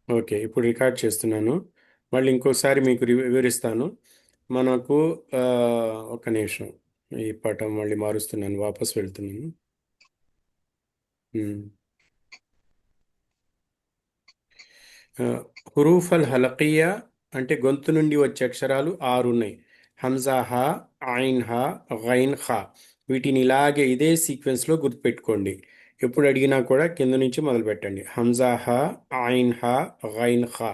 Okay, ఇప్పుడు record చేస్తున్నాను. మళ్ళీ ఇంకోసారి మీకు వివరిస్తాను. మనకు ఆ, ఒక నిమిషం. ఈ పటం మళ్ళీ మారుస్తున్నాను, వాపస్ వెళ్తున్నాను. ఉమ్. ఆ, హురూఫ్ అల్ హలకియా అంటే గొంతు నుండి వచ్చే అక్షరాలు 6 ఉన్నాయి. హంజా హా, ఐన్ హా, గైన్ ఖా. వీటిని ఇలాగే ఇదే సీక్వెన్స్లో గుర్తుపెట్టుకోండి. ఎప్పుడు అడిగినా కూడా కింద నుంచి మొదలు పెట్టండి. హంజా హా, ఐన్ హా, గైన్ ఖా.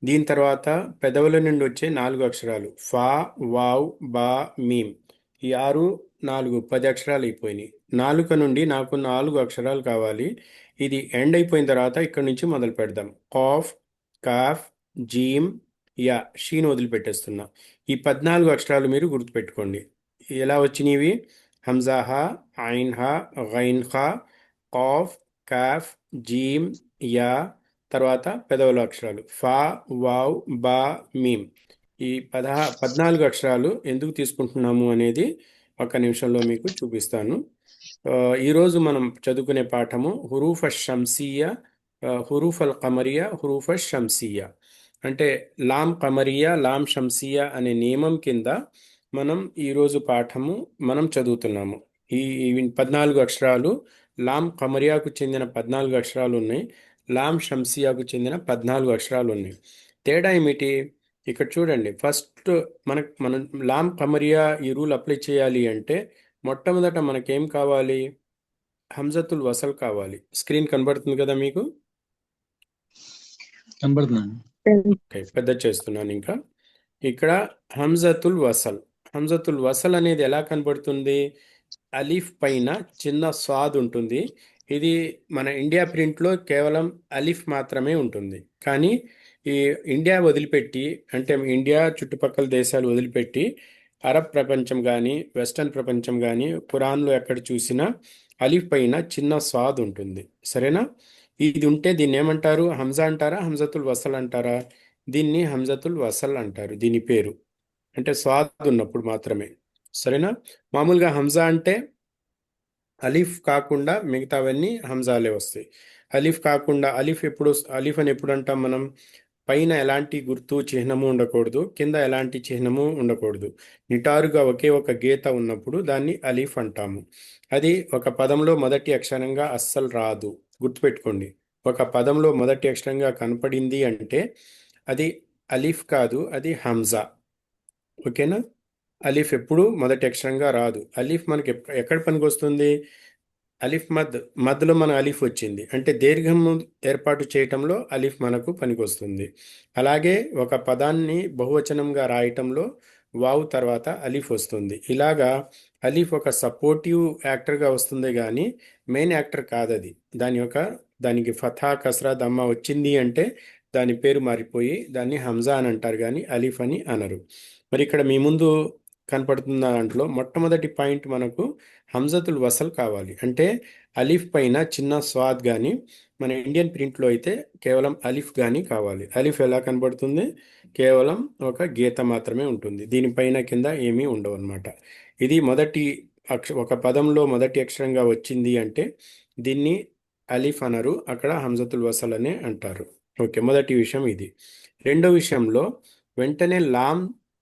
దీని తర్వాత పెదవుల నుండి వచ్చే 4 అక్షరాలు ఫా, వావ్, బా, మీమ్. ఈ 6, 4, 10 అక్షరాలు అయిపోయినాయి. నాలుక నుండి నాకు 4 అక్షరాలు కావాలి. ఇది ఎండ్ అయిపోయిన తర్వాత ఇక్కడ నుంచి మొదలు పెడదాం. Cough, cough, జీమ్, yeah, Shein వదిలిపెట్టేస్తున్నా. ఈ 14 అక్షరాలు మీరు గుర్తుపెట్టుకోండి. ఎలా వచ్చినవి? హంజాహా, ఐన్హా, గైన్హా, కాఫ్, కాఫ్, జీమ్, యా. తర్వాత పెదవుల అక్షరాలు ఫా, వావ్, బా, మీమ్. ఈ 14 అక్షరాలు ఎందుకు తీసుకుంటున్నాము అనేది ఒక నిమిషంలో మీకు చూపిస్తాను. ఆ, ఈరోజు మనం చదువుకునే పాఠము హురూఫ్ షంసియా, హురూఫ్ అల్ కమరియా, హురూఫ్ షంసియా. అంటే లాం కమరియా, లాం షంసియా అనే నియమం కింద మనం ఈరోజు పాఠము మనం చదువుతున్నాము. ఈ 14 అక్షరాలు, లాం కమరియాకు చెందిన 14 అక్షరాలు ఉన్నాయి. లాం షంసియాకు చెందిన 14 అక్షరాలు ఉన్నాయి. తేడా ఏమిటి? ఇక్కడ చూడండి. ఫస్ట్ మనం లాం కమరియా ఈ రూల్ అప్లై చేయాలి అంటే మొట్టమొదట మనకేం కావాలి? హంజతుల్ వసల్ కావాలి. స్క్రీన్ కనబడుతుంది కదా మీకు? కనబడుతున్నాను. ఓకే, పెద్ద చేస్తున్నాను ఇంకా. ఇక్కడ హంజతుల్ వసల్. హంజతుల్ వసల్ అనేది ఎలా కనబడుతుంది? అలీఫ్ పైన చిన్న స్వాద్ ఉంటుంది. ఇది మన ఇండియా ప్రింట్లో కేవలం అలీఫ్ మాత్రమే ఉంటుంది. కానీ ఈ ఇండియా వదిలిపెట్టి, అంటే ఇండియా చుట్టుపక్కల దేశాలు వదిలిపెట్టి అరబ్ ప్రపంచం కానీ వెస్టర్న్ ప్రపంచం కానీ ఖురాన్లో ఎక్కడ చూసినా అలీఫ్ పైన చిన్న స్వాద్ ఉంటుంది. సరేనా? ఇది ఉంటే దీన్ని ఏమంటారు? హంజా అంటారా, హంజతుల్ వసల్ అంటారా? దీన్ని హంజతుల్ వసల్ అంటారు. దీని పేరు అంటే స్వాద్ ఉన్నప్పుడు మాత్రమే. సరేనా? మామూలుగా హంజా అంటే అలీఫ్ కాకుండా మిగతావన్నీ హంజాలే వస్తాయి. అలీఫ్ కాకుండా అలీఫ్ అని ఎప్పుడు అంటాం మనం? పైన ఎలాంటి గుర్తు చిహ్నము ఉండకూడదు, కింద ఎలాంటి చిహ్నము ఉండకూడదు. నిటారుగా ఒకే ఒక గీత ఉన్నప్పుడు దాన్ని అలీఫ్ అంటాము. అది ఒక పదంలో మొదటి అక్షరంగా అస్సలు రాదు. గుర్తుపెట్టుకోండి. ఒక పదంలో మొదటి అక్షరంగా కనపడింది అంటే అది అలీఫ్ కాదు, అది హంజా. ఓకేనా? అలీఫ్ ఎప్పుడు మొదటి అక్షరంగా రాదు. అలీఫ్ మనకి ఎక్కడ పనికి వస్తుంది? అలీఫ్ మధ్యలో మన అలీఫ్ వచ్చింది అంటే దీర్ఘము ఏర్పాటు చేయటంలో అలీఫ్ మనకు పనికొస్తుంది. అలాగే ఒక పదాన్ని బహువచనంగా రాయటంలో వావ్ తర్వాత అలీఫ్ వస్తుంది. ఇలాగా అలీఫ్ ఒక సపోర్టివ్ యాక్టర్గా వస్తుంది కానీ మెయిన్ యాక్టర్ కాదది. దానికి ఫథా, కస్రా, దమ్మా వచ్చింది అంటే దాని పేరు మారిపోయి దాన్ని హంజా అని అంటారు కానీ అలీఫ్ అని అనరు. మరి ఇక్కడ మీ ముందు కనపడుతున్న దాంట్లో మొట్టమొదటి పాయింట్ మనకు హంజతుల్ వసల్ కావాలి. అంటే అలీఫ్ పైన చిన్న స్వాద్ కానీ, మన ఇండియన్ ప్రింట్లో అయితే కేవలం అలీఫ్ కానీ కావాలి. అలీఫ్ ఎలా కనబడుతుంది? కేవలం ఒక గీత మాత్రమే ఉంటుంది. దీనిపైన కింద ఏమీ ఉండవు అన్నమాట. ఇది ఒక పదంలో మొదటి అక్షరంగా వచ్చింది అంటే దీన్ని అలీఫ్ అనరు, అక్కడ హంజతుల్ వసల్ అనే అంటారు. ఓకే, మొదటి విషయం ఇది. రెండో విషయంలో వెంటనే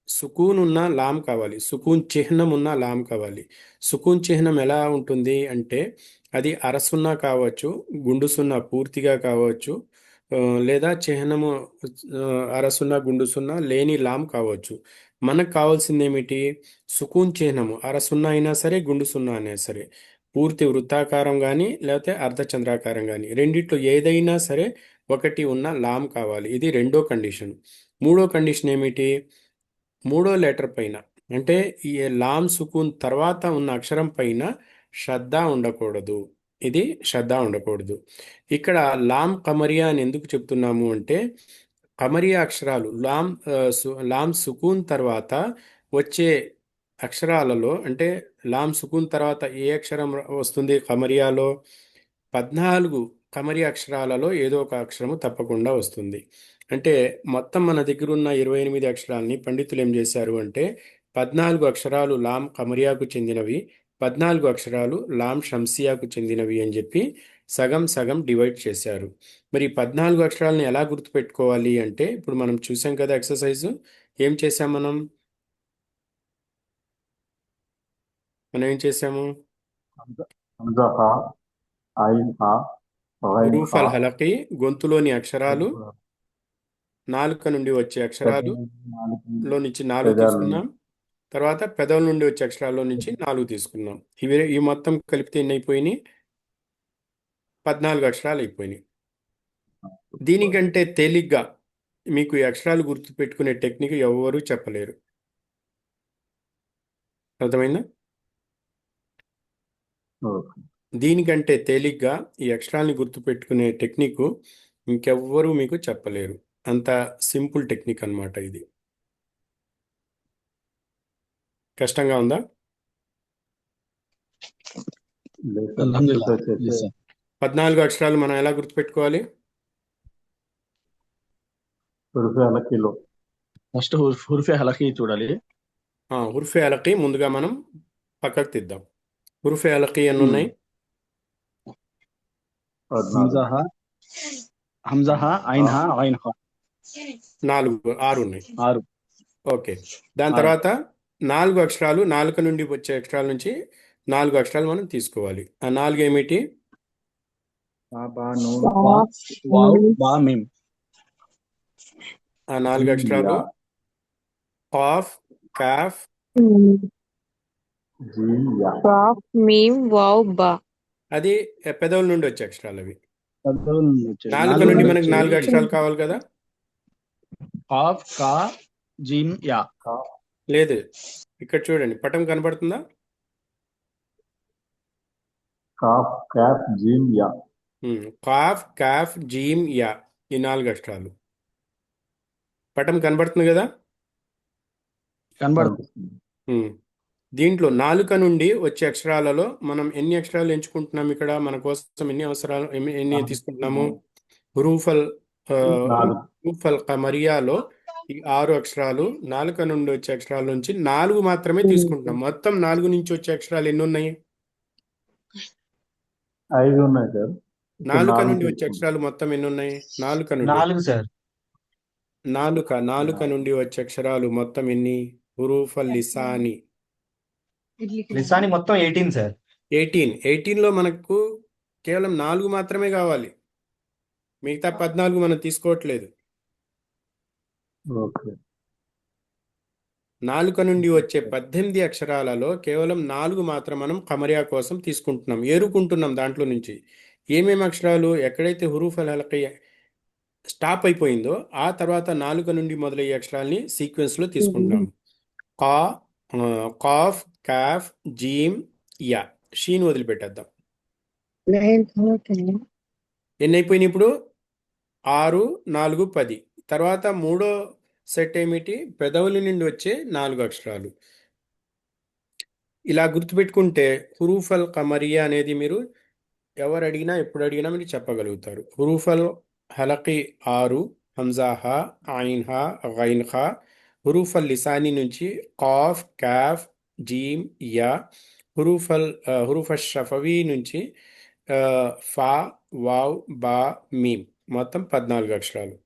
సుకూన్ ఉన్న లాం కావాలి, సుకూన్ చిహ్నం ఉన్న లాం కావాలి. సుకూన్ చిహ్నం ఎలా ఉంటుంది అంటే అది అరసున్నా కావచ్చు, గుండు సున్నా పూర్తిగా కావచ్చు, ఆ, లేదా చిహ్నము ఆ, అరసున్నా గుండు సున్నా లేని లాం కావచ్చు. మనకు కావాల్సింది ఏమిటి? సుకూన్ చిహ్నము అరసున్నా అయినా సరే, గుండు సున్నా అయినా సరే, పూర్తి వృత్తాకారం కానీ లేకపోతే అర్ధచంద్రాకారం కానీ రెండిట్లో ఏదైనా సరే ఒకటి ఉన్న లాం కావాలి. ఇది రెండో కండిషన్. మూడో కండిషన్ ఏమిటి? మూడో లెటర్ పైన అంటే ఈ లాం సుకూన్ తర్వాత ఉన్న అక్షరం పైన శ్రద్ధ ఉండకూడదు. ఇది శ్రద్ధ ఉండకూడదు. ఇక్కడ లాం కమరియా అని ఎందుకు చెప్తున్నాము అంటే కమరియా అక్షరాలు లాం సుకూన్ తర్వాత వచ్చే అక్షరాలలో అంటే లాం సుకూన్ తర్వాత ఏ అక్షరం వస్తుంది కమరియాలో? 14 కమరి అక్షరాలలో ఏదో ఒక అక్షరము తప్పకుండా వస్తుంది. అంటే మొత్తం మన దగ్గర ఉన్న 28 అక్షరాలని పండితులు ఏం చేశారు అంటే 14 అక్షరాలు లాం కమరియాకు చెందినవి, 14 అక్షరాలు లాం షంసియాకు చెందినవి అని చెప్పి సగం సగం డివైడ్ చేశారు. మరి ఈ 14 అక్షరాలను ఎలా గుర్తుపెట్టుకోవాలి అంటే ఇప్పుడు మనం చూసాం కదా ఎక్సర్సైజ్. ఏం చేసాం మనం ఏం చేసాము? हमजा हमजा हा आइन हा गैन హురూఫ్ हा అల్ హలకి గొంతులోని అక్షరాలు, उर्दू నాలుక నుండి వచ్చే అక్షరాలు పెదవులు నాలుగు లో నుంచి 4 పెదాలను తీసుకున్నాం. తర్వాత పెదవుల నుండి వచ్చే అక్షరాల్లో నుంచి 4 తీసుకున్నాం. ఈ మొత్తం కలిపితే ఎన్ని అయిపోయినాయి? 14 అక్షరాలు అయిపోయినాయి. దీనికంటే తేలిగ్గా మీకు ఈ అక్షరాలు గుర్తుపెట్టుకునే టెక్నిక్ ఎవరు చెప్పలేరు. అర్థమైందా? ఓకే. దీనికంటే తేలిగ్గా ఈ అక్షరాల్ని గుర్తుపెట్టుకునే టెక్నిక్ ఇంకెవ్వరూ మీకు చెప్పలేరు. అంత సింపుల్ టెక్నిక్ అన్నమాట ఇది. కష్టంగా ఉందా? లేక అల్హమ్దుల్లా ఎక్సర్సైజ్ చేస్తే ఎస్ సార్. 14 అక్షరాలు మనం ఎలా గుర్తుపెట్టుకోవాలి? ఉర్దూ కిలో ఫస్ట్ హుర్ఫే హలకి చూడాలి. హుర్ఫే అలకి ముందుగా మనం పక్కకు తీద్దాం. హుర్ఫే అలకి ఎన్ని ఉన్నాయి? పద్నాలుగు హంజాహా హంజాహా ఐన్హా ఐన్హా 6 ఉన్నాయి. 6 ఓకే. దాని 6 తర్వాత 4 అక్షరాలు, నాలుక నుండి వచ్చే అక్షరాల నుంచి 4 అక్షరాలు మనం తీసుకోవాలి. ఆ 4 ఏమిటి? బా నూన్ వా వావ్ బా మీమ్. ఆ 4 అక్షరాలు yeah cough, cough, జీమ్ yeah cough meme wow బా. అది పెదవుల నుండి వచ్చే అక్షరాలు అవి. పెదవుల నుండి వచ్చేది. నాలుక నాలుగు నుండి నుండి మనకు 4 వచ్చేది అక్షరాలు కావాలి కదా? కాఫ్ కా జీమ్ యా. కా లేదు, ఇక్కడ చూడండి, పటం కనబడుతుందా? Cough క్యాఫ్ జీమ్ yeah cough, cough, జీమ్, yeah, ఈ 4 అక్షరాలు. పటం కనబడుతుంది కదా? కనబడుతుంది. కనిపిస్తుంది. ఉమ్. దీంట్లో నాలుక నుండి వచ్చే అక్షరాలలో మనం ఎన్ని అక్షరాలు ఎంచుకుంటున్నాం? ఇక్కడ మన కోసం ఎన్ని అవసరాలు ఎన్ని తీసుకుంటున్నాము? హురూఫల్ నాలుగు హురూఫల్ కమరియాలో ఈ 6 అక్షరాలు, నాలుక నుండి వచ్చే అక్షరాల నుంచి 4 మాత్రమే తీసుకుంటున్నాం. మొత్తం 4 నుంచి వచ్చే అక్షరాలు ఎన్ని ఉన్నాయి? 5 ఉన్నాయి సార్. ఇక్కడ నాలుక 4 నుండి వచ్చే తీసుకుంటాం. అక్షరాలు మొత్తం ఎన్ని ఉన్నాయి? నాలుక నుండి 4 సార్. నాలుక నుండి వచ్చే అక్షరాలు మొత్తం ఎన్ని? హురూఫల్ లిసాని లిసాని మొత్తం 18 సార్. 18లో మనకు కేవలం 4 మాత్రమే కావాలి. మిగతా 14 మనం తీసుకోవట్లేదు. ఓకే. నాలుక నుండి వచ్చే 18 అక్షరాలలో కేవలం 4 మాత్రం మనం కమరియా కోసం తీసుకుంటున్నాం, ఏరుకుంటున్నాం. దాంట్లో నుంచి ఏమేమి అక్షరాలు? ఎక్కడైతే హురూఫ్ అల్ హలకి స్టాప్ అయిపోయిందో ఆ తర్వాత నాలుక నుండి మొదలయ్యే అక్షరాల్ని సీక్వెన్స్లో తీసుకుంటున్నాం. కా, కాఫ్, కాఫ్, జీమ్, యా. షీన్ వదిలిపెట్టేద్దాం. ఎన్ని అయిపోయినాయి ఇప్పుడు? 6, 4, 10. తర్వాత మూడో సెట్ ఏమిటి? పెదవుల నుండి వచ్చే 4 అక్షరాలు. ఇలా గుర్తుపెట్టుకుంటే హురూఫల్ కమరియా అనేది మీరు ఎవరు అడిగినా ఎప్పుడు అడిగినా మీరు చెప్పగలుగుతారు. హురూఫల్ హలకి 6, హంజా హా, ఐన్ హా, గైన్ హా. హురూఫల్ లిసానీ నుంచి కాఫ్, కాఫ్, జీమ్, యా. హురూఫల్ షఫవీ నుంచి ఆ, ఫా, వావ్, బా, మీమ్. మొత్తం 14 అక్షరాలు.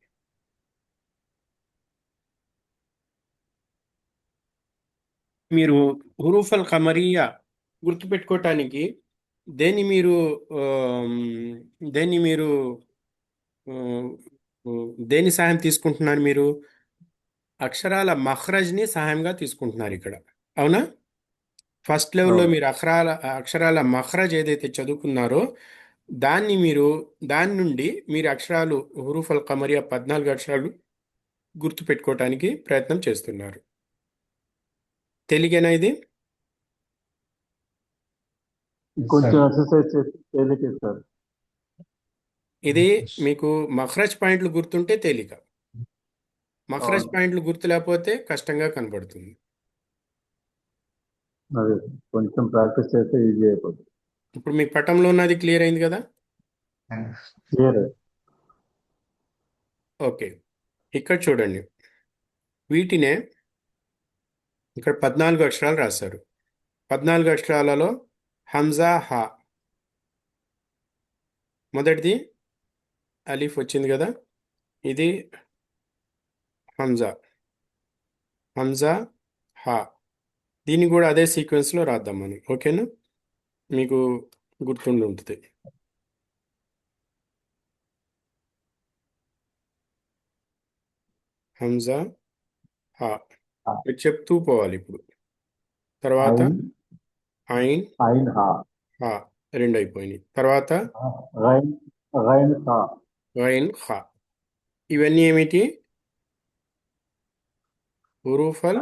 మీరు హురూఫల్ ఖమరియా గుర్తుపెట్టుకోవటానికి దేన్ని మీరు ఆమ్, దేన్ని మీరు ఆ, దేని సహాయం తీసుకుంటున్నారు? మీరు అక్షరాల మఖ్రజ్ని సహాయంగా తీసుకుంటున్నారు ఇక్కడ. అవునా? ఫస్ట్ లెవెల్లో అవును. మీరు అక్షరాల మఖ్రజ్ ఏదైతే చదువుకున్నారో దాని నుండి మీరు అక్షరాలు హురూఫల్ ఖమరియా 14 అక్షరాలు గుర్తుపెట్టుకోవటానికి ప్రయత్నం చేస్తున్నారు. తెలియనా ఇది? కొంచెం ఎక్సర్సైజ్ చేస్తే తేలికే సార్. ఇది మీకు మఖ్రజ్ పాయింట్లు గుర్తుంటే తేలిక, మఖ్రజ్ అవును. పాయింట్లు గుర్తు లేకపోతే కష్టంగా కనబడుతుంది. అదే కొంచెం ప్రాక్టీస్ చేస్తే ఈజీ అయిపోతుంది. ఇప్పుడు మీ పటంలో ఉన్నది క్లియర్ అయింది కదా? క్లియర్. ఓకే. ఇక్కడ చూడండి, వీటినే ఇక్కడ 14 అక్షరాలు రాశారు. 14 అక్షరాలలో హంజా హా మొదటిది అలీఫ్ వచ్చింది కదా, ఇది హంజా, హంజా హా. దీన్ని కూడా అదే సీక్వెన్స్లో రాద్దాం మనం. ఓకేనా, మీకు గుర్తుండి ఉంటుంది. హంజా హా మీరు చెప్తూ పోవాలి ఇప్పుడు. తర్వాత ఐన్ ఐన్ ఐన్ హా హా, రెండు అయిపోయినాయి. తర్వాత రైన్ రైన్ హా గైన్ హా. ఇవన్నీ ఏమిటి? హురూఫల్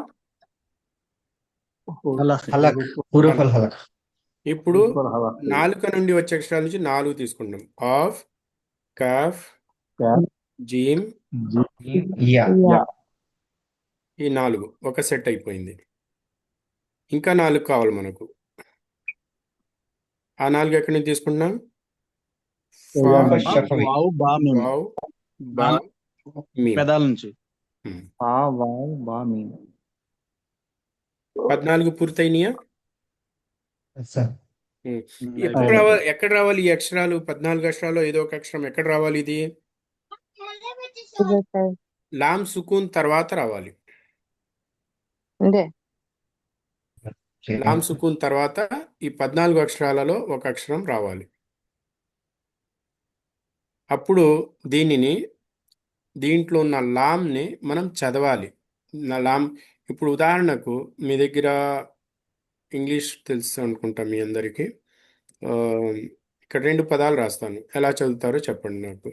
హలక్. హలక్, హురూఫ్ అల్ హలక్. ఇప్పుడు హలక్ నాలుక నుండి వచ్చే అక్షరాల నుంచి 4 తీసుకుంటాం. ఆఫ్, కాఫ్, క్యాప్ జీమ్, యా. యా ఈ 4 ఒక సెట్ అయిపోయింది. ఇంకా 4 కావాలి మనకు. ఆ 4 ఎక్కడి నుంచి తీసుకుంటున్నాం? ఫా, యా ఫస్ట్ షఫవి. వావ్ బా మీమ్. వావ్, బా, మీమ్. పెదాల నుంచి. ఉమ్. హా వావ్ బా మీమ్ 14 పూర్తయినాయా? సార్ ఉమ్. ఎప్పుడు అయిపోయింది. రావాలి, ఎక్కడ రావాలి ఈ అక్షరాలు? 14 అక్షరాలు ఏదో ఒక అక్షరం ఎక్కడ రావాలి? ఇది ఇదే సార్. లామ్ సుకూన్ తర్వాత రావాలి. ఇదే. లామ్ సుకూన్ తర్వాత ఈ 14 అక్షరాలలో ఒక అక్షరం రావాలి. అప్పుడు దీంట్లో ఉన్న లామ్ని మనం చదవాలి. లామ్ ఇప్పుడు ఉదాహరణకు మీ దగ్గర ఇంగ్లీష్ తెలుసు అనుకుంటా మీ అందరికీ. ఆ, ఇక్కడ 2 పదాలు రాస్తాను, ఎలా చదువుతారో చెప్పండి నాకు.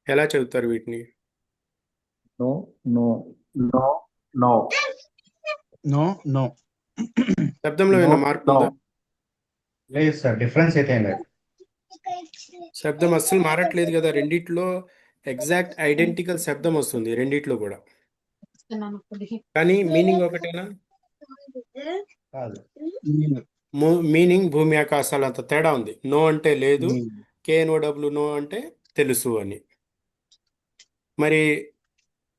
ఎలా చదువుతారు వీటిని? No no no no no no. శబ్దంలో ఏమైనా మార్పు నో ఉందా? లేదు సార్, డిఫరెన్స్ అయితే ఏం లేదు. శబ్దం అస్సలు మారట్లేదు కదా. రెండిట్లో ఎగ్జాక్ట్ ఐడెంటికల్ శబ్దం వస్తుంది రెండిట్లో కూడా, కానీ మీనింగ్ ఒకటేనా? కాదు. మీనింగ్ భూమి ఆకాశాలు అంత తేడా ఉంది. నో అంటే లేదు, KNOW నో అంటే తెలుసు అని. మరి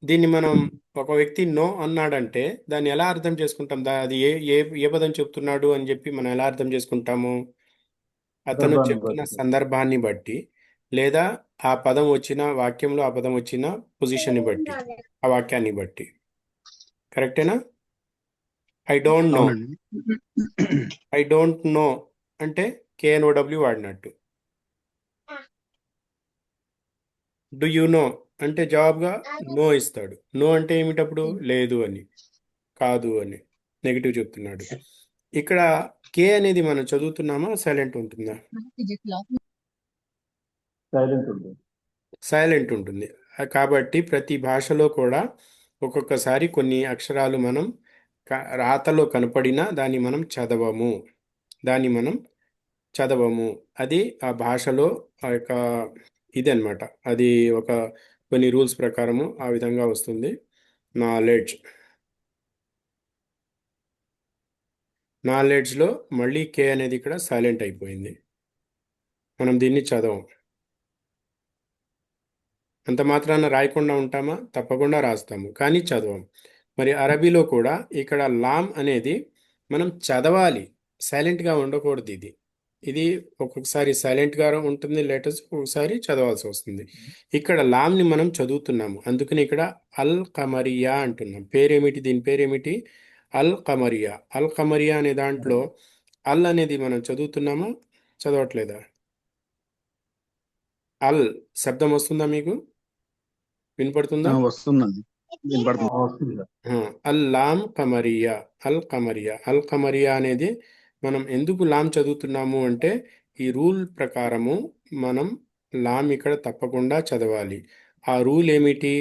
దీన్ని మనం ఒక వ్యక్తి నో అన్నాడంటే దాన్ని ఎలా అర్థం చేసుకుంటాం? అది ఏ ఏ ఏ పదం చెప్తున్నాడు అని చెప్పి మనం ఎలా అర్థం చేసుకుంటాము? అతను సందర్భాన్ని చెప్తున్న బట్టి. సందర్భాన్ని బట్టి, లేదా ఆ పదం వచ్చిన వాక్యంలో ఆ పదం వచ్చిన పొజిషన్ని బట్టి, ఆ వాక్యాన్ని బట్టి. కరెక్టేనా? ఐ డోంట్ నో, అవునండి. ఐ డోంట్ నో అంటే KNOW వాడినట్టు. డు యు నో అంటే జవాబుగా నో ఇస్తాడు. నో అంటే ఏమిటప్పుడు? లేదు అని, కాదు అని, నెగిటివ్ చెప్తున్నాడు. ఇక్కడ కే అనేది మనం చదువుతున్నామా, సైలెంట్ ఉంటుందా? సైలెంట్ ఉంటుంది. సైలెంట్ ఉంటుంది. కాబట్టి ప్రతి భాషలో కూడా ఒక్కొక్కసారి కొన్ని అక్షరాలు మనం రాతలో కనపడినా దాన్ని మనం చదవము. అది ఆ భాషలో ఆ యొక్క ఇది అన్నమాట. అది ఒక కొన్ని రూల్స్ ప్రకారము ఆ విధంగా వస్తుంది. నాలెడ్జ్లో మళ్ళీ కే అనేది ఇక్కడ సైలెంట్ అయిపోయింది. మనం దీన్ని చదవం. అంత మాత్రాన రాయకుండా ఉంటామా? తప్పకుండా రాస్తాము, కానీ చదవం. మరి అరబీలో కూడా ఇక్కడ లామ్ అనేది మనం చదవాలి, సైలెంట్గా ఉండకూడదు. ఇది ఒక్కొక్కసారి సైలెంట్గా ఉంటుంది, లేటెస్ట్ ఒక్కొక్కసారి చదవాల్సి వస్తుంది. ఇక్కడ లామ్ని మనం చదువుతున్నాము, అందుకని ఇక్కడ అల్ కమరియా అంటున్నాం. పేరేమిటి? దీని పేరేమిటి? అల్ కమరియా. అల్ కమరియా అనే దాంట్లో అల్ అనేది మనం చదువుతున్నామా, చదవట్లేదా? అల్ శబ్దం వస్తుందా మీకు? వినపడుతుందా? వస్తుందండి. వినపడుతుంది. వస్తుంది. అల్ కమరియా. అల్ కమరియా అనేది మనం ఎందుకు లామ్ చదువుతున్నాము అంటే ఈ రూల్ ప్రకారము మనం లామ్ ఇక్కడ తప్పకుండా చదవాలి. ఆ రూల్ ఏమిటి?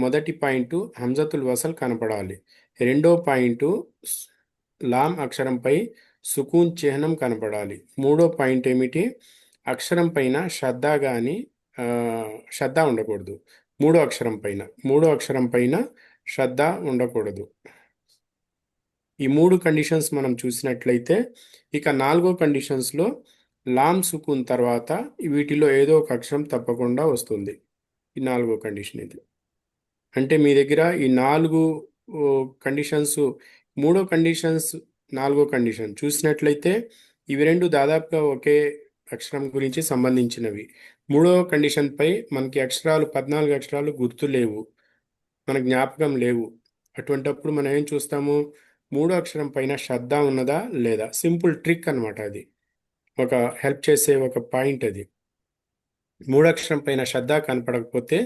మొదటి పాయింట్ హంజతుల్ వసల్ కనపడాలి. రెండో పాయింట్ లామ్ అక్షరంపై సుకూన్ చిహ్నం కనపడాలి. మూడో పాయింట్ ఏమిటి? అక్షరం పైన శ్రద్ధ ఉండకూడదు. మూడో అక్షరం పైన శ్రద్ధ ఉండకూడదు. ఈ 3 కండిషన్స్ మనం చూసినట్లయితే ఇక 4వ కండిషన్స్లో లామ్ సుకూన్ తర్వాత వీటిలో ఏదో ఒక అక్షరం తప్పకుండా వస్తుంది. ఈ 4వ కండిషన్ ఇది. అంటే మీ దగ్గర ఈ 4 కండిషన్స్, మూడో కండిషన్స్, నాలుగో కండిషన్ చూసినట్లయితే ఇవి రెండు దాదాపుగా ఒకే అక్షరం గురించి సంబంధించినవి. మూడో కండిషన్పై మనకి అక్షరాలు 14 అక్షరాలు గుర్తు లేవు, మన జ్ఞాపకం లేవు. అటువంటప్పుడు మనం ఏం చూస్తాము? మూడో అక్షరం పైన శ్రద్ధ ఉన్నదా లేదా. సింపుల్ ట్రిక్ అన్నమాట అది, ఒక హెల్ప్ చేసే ఒక పాయింట్ అది. మూడో అక్షరం పైన శ్రద్ధ కనపడకపోతే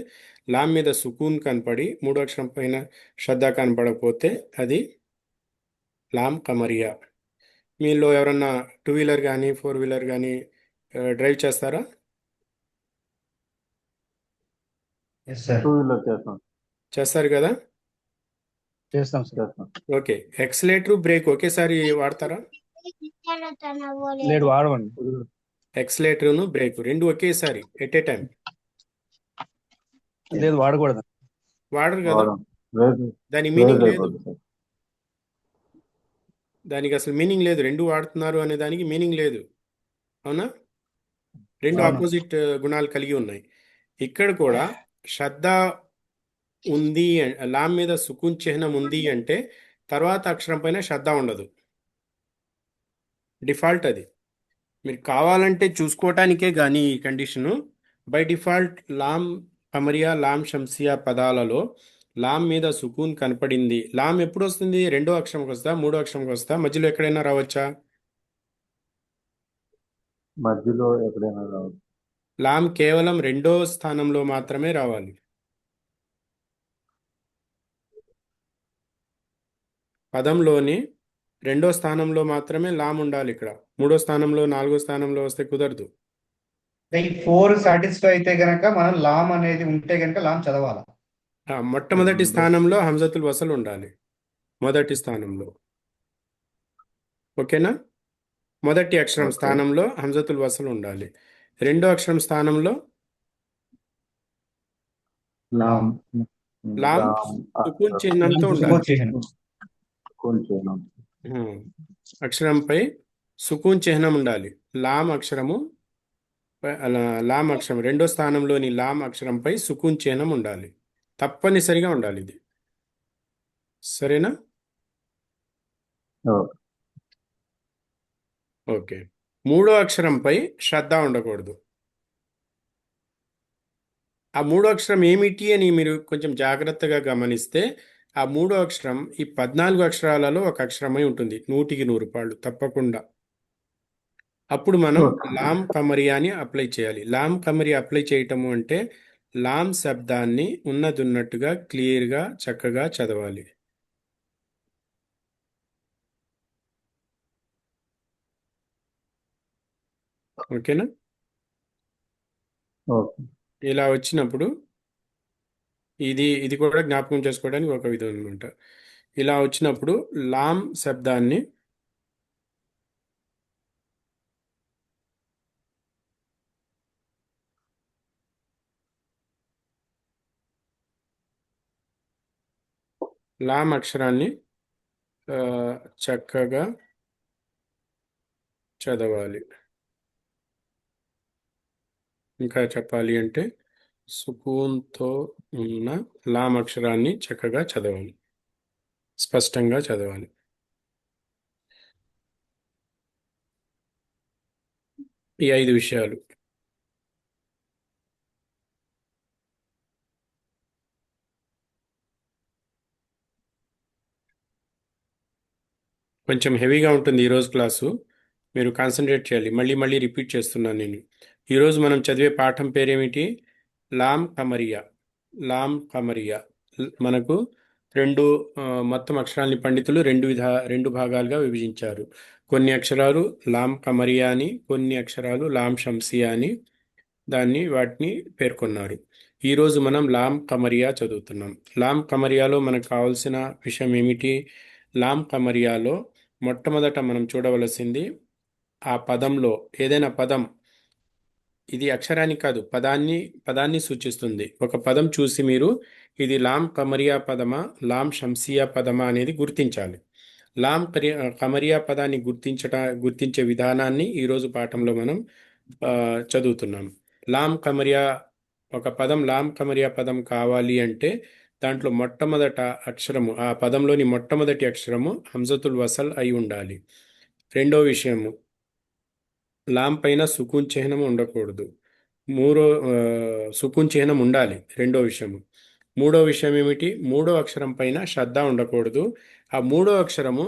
లామ్ మీద సుకూన్ కనపడి, మూడో అక్షరం పైన శ్రద్ధ కనపడకపోతే అది లామ్ కమరియా. మీలో ఎవరన్నా 2 వీలర్ కానీ 4 వీలర్ కానీ డ్రైవ్ చేస్తారా? Yes sir. 2 వీలర్ చేస్తాం చేస్తారు కదా. చేస్తాం సార్. చేస్తాం. ఓకే, ఎక్సలేటర్ బ్రేక్ ఒకేసారి వాడతారా? లేదు, వాడవండి. ఎక్సలేటర్ను బ్రేక్ రెండు ఒకేసారి ఎట్ ఏ టైం లేదు, వాడకూడదు. వాడరు కదా. వాడం రేజ్ దాని రేజ్ మీనింగ్ లేదు, అయిపోద్ది సార్. దానికి అసలు మీనింగ్ లేదు. రెండు వాడుతున్నారు అనే దానికి మీనింగ్ లేదు, అవునా? రెండు అవును. ఆపోజిట్ గుణాలు కలిగి ఉన్నాయి. ఇక్కడ కూడా శ్రద్ధ ఉంది, లామ్ మీద సుకూన్ చిహ్నం ఉంది అంటే తర్వాత అక్షరం పైన శ్రద్ధ ఉండదు, డిఫాల్ట్ అది. మీరు కావాలంటే చూసుకోవటానికే కానీ ఈ condition by default Lam కమరియా, Lam Shamsia పదాలలో లామ్ మీద సుకూన్ కనపడింది. లామ్ ఎప్పుడు వస్తుంది? రెండో అక్షరంకి వస్తా, మూడో అక్షరంకి వస్తా, మధ్యలో ఎక్కడైనా రావచ్చా? మధ్యలో ఎక్కడైనా రావచ్చు. లామ్ కేవలం రెండో స్థానంలో మాత్రమే రావాలి. పదంలోని రెండో స్థానంలో మాత్రమే లామ్ ఉండాలి. ఇక్కడ మూడో స్థానంలో, నాలుగో స్థానంలో వస్తే కుదరదు. ఈ 4 సాటిస్ఫై అయితే గనక మనం లామ్ అనేది ఉంటే గనక లామ్ చదవాలి. మొట్టమొదటి స్థానంలో హంజతుల్ వసల్ ఉండాలి, మొదటి స్థానంలో. ఓకేనా? మొదటి అక్షరం ఓకే. స్థానంలో హంజతుల్ వసల్ ఉండాలి. రెండో అక్షరం స్థానంలో లామ్ లామ్ లామ్ సుకూన్ అక్షరం చిహ్నంతో సుకూన్ ఉండాలి. చిహ్నం. కొంచెం అక్షరంపై సుకూన్ చిహ్నం ఉండాలి. లామ్ అక్షరము లామ్ అక్షరం రెండో స్థానంలోని లామ్ అక్షరంపై సుకూన్ చిహ్నం ఉండాలి, తప్పనిసరిగా ఉండాలి ఇది. సరేనా? ఓకే. ఓకే. మూడో అక్షరంపై శ్రద్ధ ఉండకూడదు. ఆ మూడో అక్షరం ఏమిటి అని మీరు కొంచెం జాగ్రత్తగా గమనిస్తే, ఆ మూడో అక్షరం ఈ 14 అక్షరాలలో ఒక అక్షరమై ఉంటుంది, 100% తప్పకుండా. అప్పుడు మనం ఓకే. లామ్ కమరియాని అప్లై చేయాలి. లామ్ కమరియా అప్లై చేయటము అంటే లామ్ శబ్దాన్ని ఉన్నదున్నట్టుగా క్లియర్గా చక్కగా చదవాలి. ఓకేనా? ఓకే. ఇలా వచ్చినప్పుడు ఇది కూడా జ్ఞాపకం చేసుకోవడానికి ఒక విధం అనమాట. ఇలా వచ్చినప్పుడు లామ్ శబ్దాన్ని లామ్ అక్షరాన్ని చక్కగా చదవాలి. ఇంకా చెప్పాలి అంటే సుకూన్తో ఉన్న లామ్ అక్షరాన్ని చక్కగా చదవాలి, స్పష్టంగా చదవాలి. ఈ 5 విషయాలు. కొంచెం హెవీగా ఉంటుంది ఈరోజు క్లాసు, మీరు కాన్సన్ట్రేట్ చేయాలి. మళ్ళీ మళ్ళీ రిపీట్ చేస్తున్నాను నేను. ఈరోజు మనం చదివే పాఠం పేరేమిటి? లామ్ కమరియా. లామ్ కమరియా మనకు మొత్తం అక్షరాల్ని పండితులు రెండు భాగాలుగా విభజించారు. కొన్ని అక్షరాలు లామ్ కమరియా అని, కొన్ని అక్షరాలు లామ్ షంసియా అని వాటిని పేర్కొన్నారు. ఈరోజు మనం లామ్ కమరియా చదువుతున్నాం. లామ్ కమరియాలో మనకు కావాల్సిన విషయం ఏమిటి? లామ్ కమరియాలో మొట్టమొదట మనం చూడవలసింది ఆ పదంలో ఏదైనా పదం, ఇది అక్షరాన్ని కాదు పదాన్ని సూచిస్తుంది. ఒక పదం చూసి మీరు ఇది లామ్ కమరియా పదమా, లామ్ షంసియా పదమా అనేది గుర్తించాలి. కమరియా పదాన్ని గుర్తించే విధానాన్ని ఈరోజు పాఠంలో మనం చదువుతున్నాం. లామ్ కమరియా, ఒక పదం లామ్ కమరియా పదం కావాలి అంటే దాంట్లో మొట్టమొదట అక్షరము, ఆ పదంలోని మొట్టమొదటి అక్షరము హంజతుల్ వసల్ అయి ఉండాలి. రెండో విషయము, లాం పైన సుకూన్ చిహ్నం ఉండకూడదు. సుకూన్ చిహ్నం ఉండాలి, రెండో విషయము. మూడో విషయం ఏమిటి? మూడో అక్షరం పైన శ్రద్ధ ఉండకూడదు. ఆ మూడో అక్షరము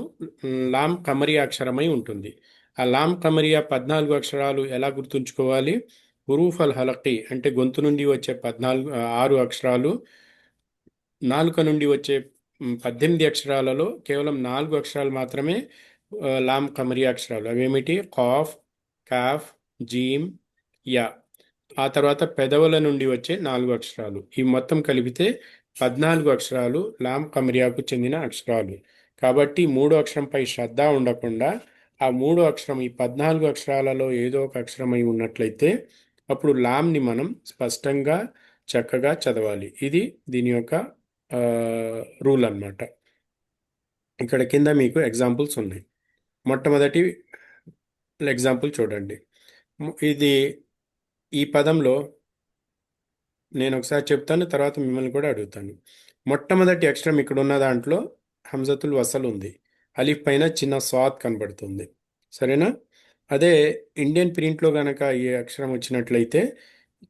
లాం కమరియా అక్షరమై ఉంటుంది. ఆ లాం కమరియా 14 అక్షరాలు ఎలా గుర్తుంచుకోవాలి? హురూఫ్ అల్ హలకి అంటే గొంతు నుండి వచ్చే 6 అక్షరాలు, నాలుక నుండి వచ్చే 18 అక్షరాలలో కేవలం 4 అక్షరాలు మాత్రమే లాం కమరియా అక్షరాలు. అవేమిటి? ఖాఫ్, కాఫ్, జీమ్, యా. ఆ తర్వాత పెదవుల నుండి వచ్చే 4 అక్షరాలు. ఈ మొత్తం కలిపితే 14 అక్షరాలు లాం కమరియాకు చెందిన అక్షరాలు. కాబట్టి మూడో అక్షరంపై శ్రద్ధ ఉండకుండా ఆ మూడో అక్షరం ఈ 14 అక్షరాలలో ఏదో ఒక అక్షరం అయి ఉన్నట్లయితే అప్పుడు లాంని మనం స్పష్టంగా చక్కగా చదవాలి. ఇది దీని యొక్క రూల్ అన్నమాట. ఇక్కడ కింద మీకు ఎగ్జాంపుల్స్ ఉన్నాయి. మొట్టమొదటి ఎగ్జాంపుల్ చూడండి. ఇది ఈ పదంలో నేను ఒకసారి చెప్తాను, తర్వాత మిమ్మల్ని కూడా అడుగుతాను. మొట్టమొదటి అక్షరం ఇక్కడ ఉన్న దాంట్లో హంజతుల్ వసల్ ఉంది. అలీఫ్ పైన చిన్న స్వాద్ కనబడుతుంది. సరేనా? అదే ఇండియన్ ప్రింట్లో కనుక ఈ అక్షరం వచ్చినట్లయితే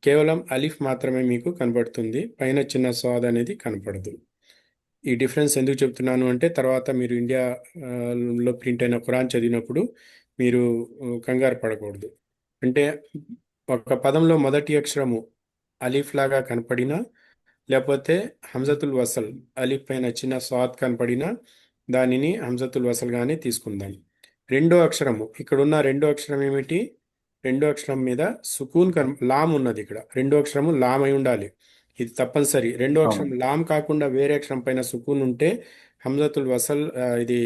కేవలం అలీఫ్ మాత్రమే మీకు కనబడుతుంది, పైన చిన్న స్వాద్ అనేది కనపడదు. ఈ డిఫరెన్స్ ఎందుకు చెప్తున్నాను అంటే తర్వాత మీరు ఇండియాలో ప్రింట్ అయిన ఖురాన్ చదివినప్పుడు మీరు కంగారు పడకూడదు. అంటే ఒక పదంలో మొదటి అక్షరము అలీఫ్ లాగా కనపడినా, లేకపోతే హంజతుల్ వసల్ అలీఫ్ పైన చిన్న స్వాద్ కనపడినా దానిని హంజతుల్ వసల్గానే తీసుకుందాం. రెండో అక్షరము, ఇక్కడున్న రెండో అక్షరం ఏమిటి? రెండో అక్షరం మీద సుకూన్ లామ్ ఉన్నది. ఇక్కడ రెండో అక్షరము లామ్ అయి ఉండాలి, ఇది తప్పనిసరి. రెండో అక్షరం లామ్ కాకుండా వేరే అక్షరం పైన సుకూన్ ఉంటే హంజతుల్ వసల్ ఇది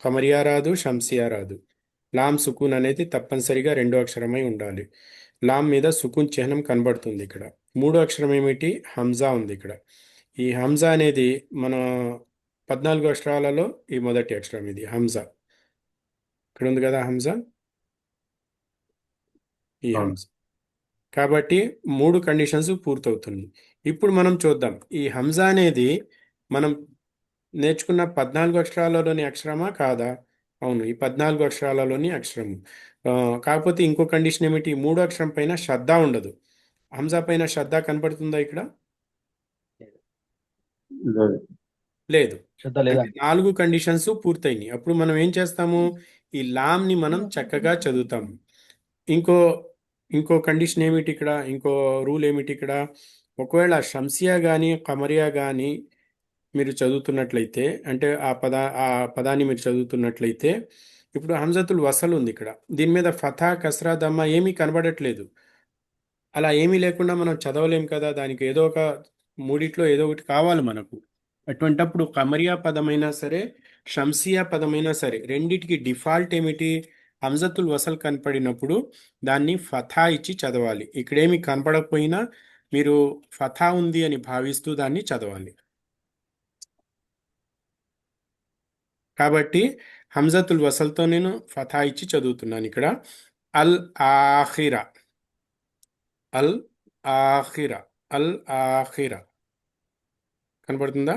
కమరియా రాదు, షంసియా రాదు. లామ్ సుకూన్ అనేది తప్పనిసరిగా రెండో అక్షరమై ఉండాలి. లామ్ మీద సుకూన్ చిహ్నం కనబడుతుంది. ఇక్కడ మూడో అక్షరం ఏమిటి? హంజా ఉంది. ఇక్కడ ఈ హంజా అనేది మన 14 అక్షరాలలో ఈ మొదటి అక్షరం, ఇది హంజా. ఇక్కడ ఉంది కదా హంజా, ఈ హంజా. కాబట్టి 3 కండిషన్స్ పూర్తవుతుంది. ఇప్పుడు మనం చూద్దాం, ఈ హంజా అనేది మనం నేర్చుకున్న 14 అక్షరాలలోని అక్షరమా కాదా? అవును, ఈ 14 అక్షరాలలోని అక్షరము. కాకపోతే ఇంకో కండిషన్ ఏమిటి? మూడో అక్షరం పైన శ్రద్ధ ఉండదు. హంజా పైన శ్రద్ధ కనపడుతుందా ఇక్కడ? లేదు. శ్రద్ధ లేదా? 4 కండిషన్స్ పూర్తయినాయి. అప్పుడు మనం ఏం చేస్తాము? ఈ లామ్ని మనం చక్కగా చదువుతాము. ఇంకో కండిషన్ ఏమిటి ఇక్కడ? ఇంకో రూల్ ఏమిటి ఇక్కడ? ఒకవేళ షంసియా కానీ కమరియా కానీ మీరు చదువుతున్నట్లయితే, అంటే ఆ పదాన్ని మీరు చదువుతున్నట్లయితే, ఇప్పుడు హంజతుల్ వసల్ ఉంది. ఇక్కడ దీని మీద ఫథా, కస్రా, దమ్మా ఏమీ కనబడట్లేదు. అలా ఏమీ లేకుండా మనం చదవలేం కదా, దానికి ఏదో ఒక మూడిట్లో ఏదో ఒకటి కావాలి మనకు. అటువంటప్పుడు కమరియా పదమైనా సరే, షంసియా పదమైనా సరే, రెండిటికి డిఫాల్ట్ ఏమిటి? హంజతుల్ వసల్ కనపడినప్పుడు దాన్ని ఫథా ఇచ్చి చదవాలి. ఇక్కడేమి కనపడకపోయినా మీరు ఫథా ఉంది అని భావిస్తూ దాన్ని చదవాలి. కాబట్టి హంజతుల్ వసల్తో నేను ఫథా ఇచ్చి చదువుతున్నాను. ఇక్కడ అల్ ఆఖిరా, అల్ ఆఖిరా, అల్ ఆఖిరా కనపడుతుందా?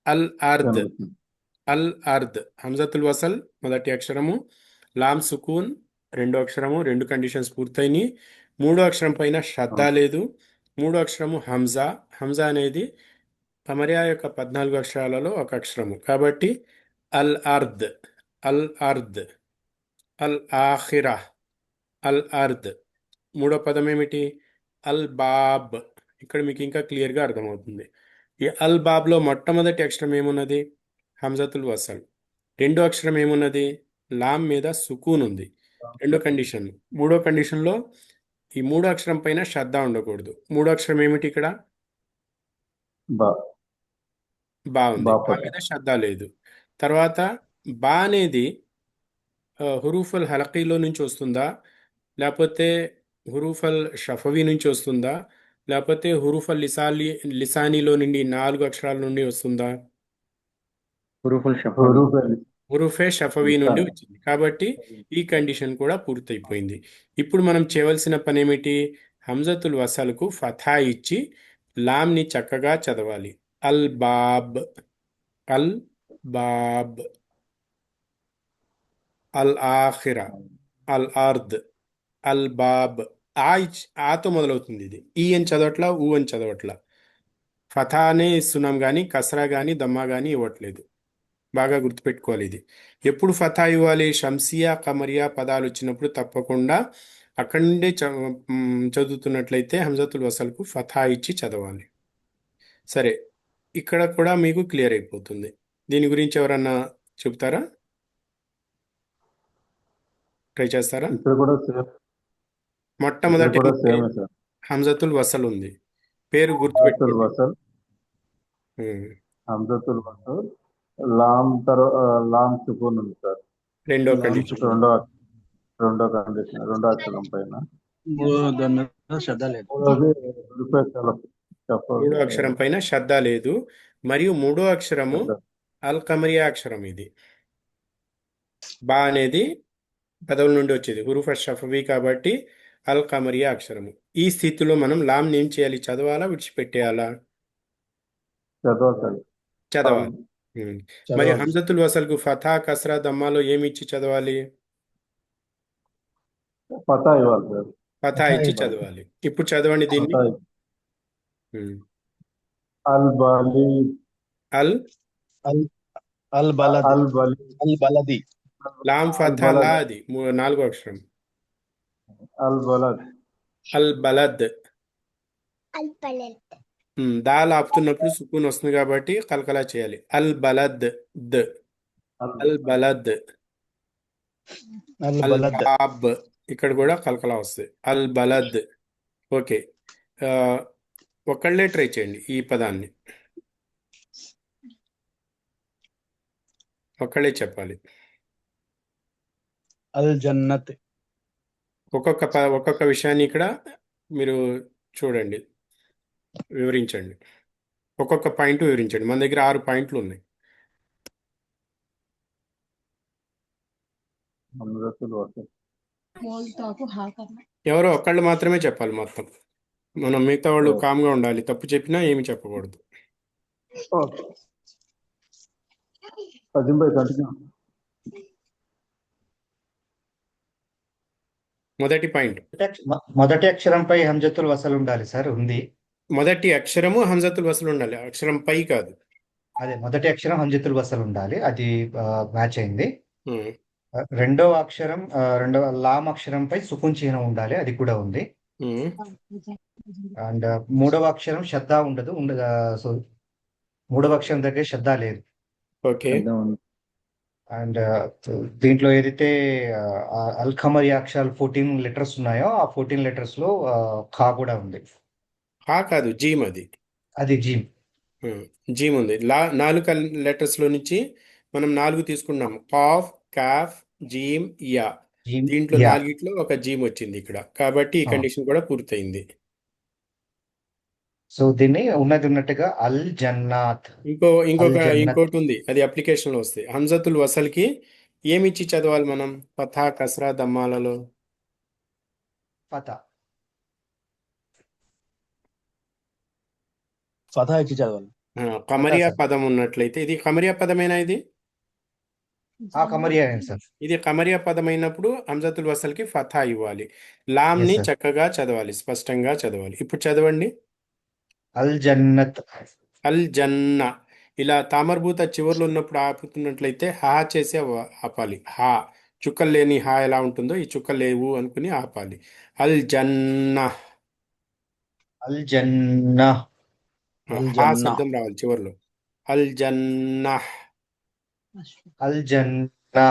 అల్ అర్ద్, అల్ అర్ద్ హంజతుల్ వసల్ మొదటి అక్షరము, లామ్ సుకూన్ రెండో అక్షరము. 2 కండిషన్స్ పూర్తయినాయి. మూడో అక్షరం పైన శ్రద్ధ లేదు. మూడో అక్షరము హంజా. హంజా అనేది కమరియా యొక్క 14 అక్షరాలలో ఒక అక్షరము. కాబట్టి అల్ అర్ద్, అల్ అర్ద్, అల్ ఆఖిరా, అల్ అర్ద్. మూడో పదం ఏమిటి? అల్ బాబ్. ఇక్కడ మీకు ఇంకా క్లియర్గా అర్థమవుతుంది. ఈ అల్ బాబ్లో మొట్టమొదటి అక్షరం ఏమున్నది? హంజతుల్ వసల్. రెండో అక్షరం ఏమున్నది? లామ్ మీద సుకూన్ ఉంది. రెండో కండిషన్. మూడో కండిషన్లో ఈ మూడో అక్షరం పైన శ్రద్ధ ఉండకూడదు. మూడో అక్షరం ఏమిటి ఇక్కడ? బా ఉంది, బా మీద శ్రద్ధ లేదు. తర్వాత బా అనేది హురూఫల్ హలకీలో నుంచి వస్తుందా, లేకపోతే హురూఫల్ షఫవీ నుంచి వస్తుందా, లేకపోతే హురూఫల్ లిసానీలో నుండి 4 అక్షరాల నుండి వస్తుందా? హురూఫే షఫవీ నుండి వచ్చింది. కాబట్టి ఈ కండిషన్ కూడా పూర్తయిపోయింది. ఇప్పుడు మనం చేయవలసిన పని ఏమిటి? హంజతుల్ వసల్కు ఫథా ఇచ్చి లామ్ని చక్కగా చదవాలి. అల్ బాబ్, అల్ బాబ్, అల్ ఆఖిరా, అల్ అర్ద్, అల్ బాబ్. ఆతో మొదలవుతుంది. ఇది ఈ అని చదవట్లా, ఊ అని చదవట్లా. ఫథానే ఇస్తున్నాం కానీ కసరా కానీ దమ్మా కానీ ఇవ్వట్లేదు. బాగా గుర్తుపెట్టుకోవాలి. ఇది ఎప్పుడు ఫథా ఇవ్వాలి? షంసియా కమరియా పదాలు వచ్చినప్పుడు తప్పకుండా అక్కడి నుండే చదువుతున్నట్లయితే హంజతుల్ వసల్కు ఫథా ఇచ్చి చదవాలి. సరే, ఇక్కడ కూడా మీకు క్లియర్ అయిపోతుంది. దీని గురించి ఎవరన్నా చెప్తారా? ట్రై చేస్తారా? ఇక్కడ కూడా సేమ్, ఇక్కడ మొట్టమొదటి కూడా సేమే సార్. హంజతుల్ వసల్ ఉంది. పేరు హంజతుల్ గుర్తుపెట్టుకోండి. వసల్, ఉమ్. హంజతుల్ వసల్, లామ్ లామ్ సుకూన్ ఉంది సార్. రెండో లామ్ కండిషన్. రెండో కండిషన్, రెండో అక్షరం పైన. దాని మీద శ్రద్ధ లేదు. మూడోది చెప్పాలి మూడో సార్. అక్షరం పైన శ్రద్ధ లేదు. మరియు మూడో అక్షరము అల్ కమరియా అక్షరం. ఇది బా అనేది పదవుల నుండి వచ్చేది, హురూఫ్ షఫవి కాబట్టి అల్ కమరియా అక్షరము. ఈ స్థితిలో మనం లామ్ని ఏం చేయాలి? చదవాలా, విడిచిపెట్టేయాలా? చదవాలి సార్. చదవాలి. మరి చదవాలి. హంజతుల్ వసల్కు ఫథా కస్రా దమ్మాలో ఏమి ఇచ్చి చదవాలి? పతా ఇవ్వాలి సార్. ఫథా ఇచ్చి చదవాలి. ఇప్పుడు చదవండి దీన్ని. పతా అల్ బాలి, అల్ అల్ బలద్, అల్ బలి, అల్ బలది, లామ్ ఫథా లా, అది నాలుగో అక్షరం. అల్ బలద్, అల్ బలద్. దాల్ ఆపుతున్నప్పుడు సుకూన్ వస్తుంది కాబట్టి కలకలా చేయాలి. అల్ బలద్ the, Al బలద్. Al Al బలద్, Bob, ఇక్కడ కూడా కలకలా వస్తుంది. అల్ బలద్. ఓకే, ఒకళ్ళే ట్రై చేయండి ఈ పదాన్ని. ఒక్కళ్ళే చెప్పాలి. అల్ జన్నత్, ఒక్కొక్క విషయాన్ని ఇక్కడ మీరు చూడండి, వివరించండి. ఒక్కొక్క పాయింట్ వివరించండి. మన దగ్గర 6 పాయింట్లు ఉన్నాయి. హంజతుల్ వసల్. ఎవరో ఒక్కళ్ళు మాత్రమే చెప్పాలి మొత్తం. మనం మిగతా వాళ్ళు కామ్గా ఉండాలి. తప్పు చెప్పినా ఏమి చెప్పకూడదు. అజిం భాయ్ కంటిన్యూ. మొదటి పాయింట్, మొదటి అక్షరంపై హంజతుల్ వసల్ ఉండాలి సార్. ఉంది. మొదటి అక్షరము హంజతుల్ వసల్ ఉండాలి, అక్షరం పై కాదు. అదే మొదటి అక్షరం హంజతుల్ వసల్ ఉండాలి. అది మ్యాచ్ అయింది. ఉమ్, రెండవ అక్షరం రెండవ లామ్ అక్షరంపై సుకున్ చిహ్నం ఉండాలి. అది కూడా ఉంది. ఉమ్, అండ్ మూడవ అక్షరం శ్రద్ధ ఉండదు. సో మూడవ అక్షరం దగ్గర శ్రద్ధ లేదు. ఓకే. అండ్ దీంట్లో ఏదైతే అల్ ఖమరియా అక్షరాలు 14 లెటర్స్ ఉన్నాయో ఆ 14 లెటర్స్ లో ఖా కూడా ఉంది. హా కాదు, జీమ్. అది జీమ్. జీమ్ ఉంది. 4 లెటర్స్ లో నుంచి మనం 4 తీసుకున్నాం. Cough, cough, జీమ్, yeah. జీమ్ దీంట్లో యా. 4ట్లో ఒక జీమ్ వచ్చింది ఇక్కడ, కాబట్టి ఈ కండిషన్ కూడా పూర్తయింది. సో దీన్ని ఉన్నది ఉన్నట్టుగా అల్ జన్నాత్. ఇంకోటి ఉంది, అది అప్లికేషన్ లో వస్తాయి. హంజతుల్ వసల్ కి ఏమిచ్చి చదవాలి మనం? ఫథా, కస్రా, దమ్మాలలో ఫతా. ఫతా ఇచ్చి చదవాలి. కమరియా సార్. పదం ఉన్నట్లయితే, ఇది కమరియా పదమేనా? ఇది కమరియా సార్. ఇది కమరియా పదమైనప్పుడు హంజతుల్ వసల్ కి ఫథా ఇవ్వాలి. లామ్ని Yes, sir. చక్కగా చదవాలి, స్పష్టంగా చదవాలి. ఇప్పుడు చదవండి. అల్ జన్నత్. అల్ జన్నా. ఇలా తామర్భూత చివర్లో ఉన్నప్పుడు ఆపుతున్నట్లయితే హా చేసి ఆపాలి. హా, చుక్కలు లేని హా ఎలా ఉంటుందో ఈ చుక్కలు లేవు అనుకుని ఆపాలి. అల్ జన్నా. అల్ జన్నా. అల్ హా జన్నా. శబ్దం రావాలి చివర్లో. అల్ జన్నా. అల్ జన్నా.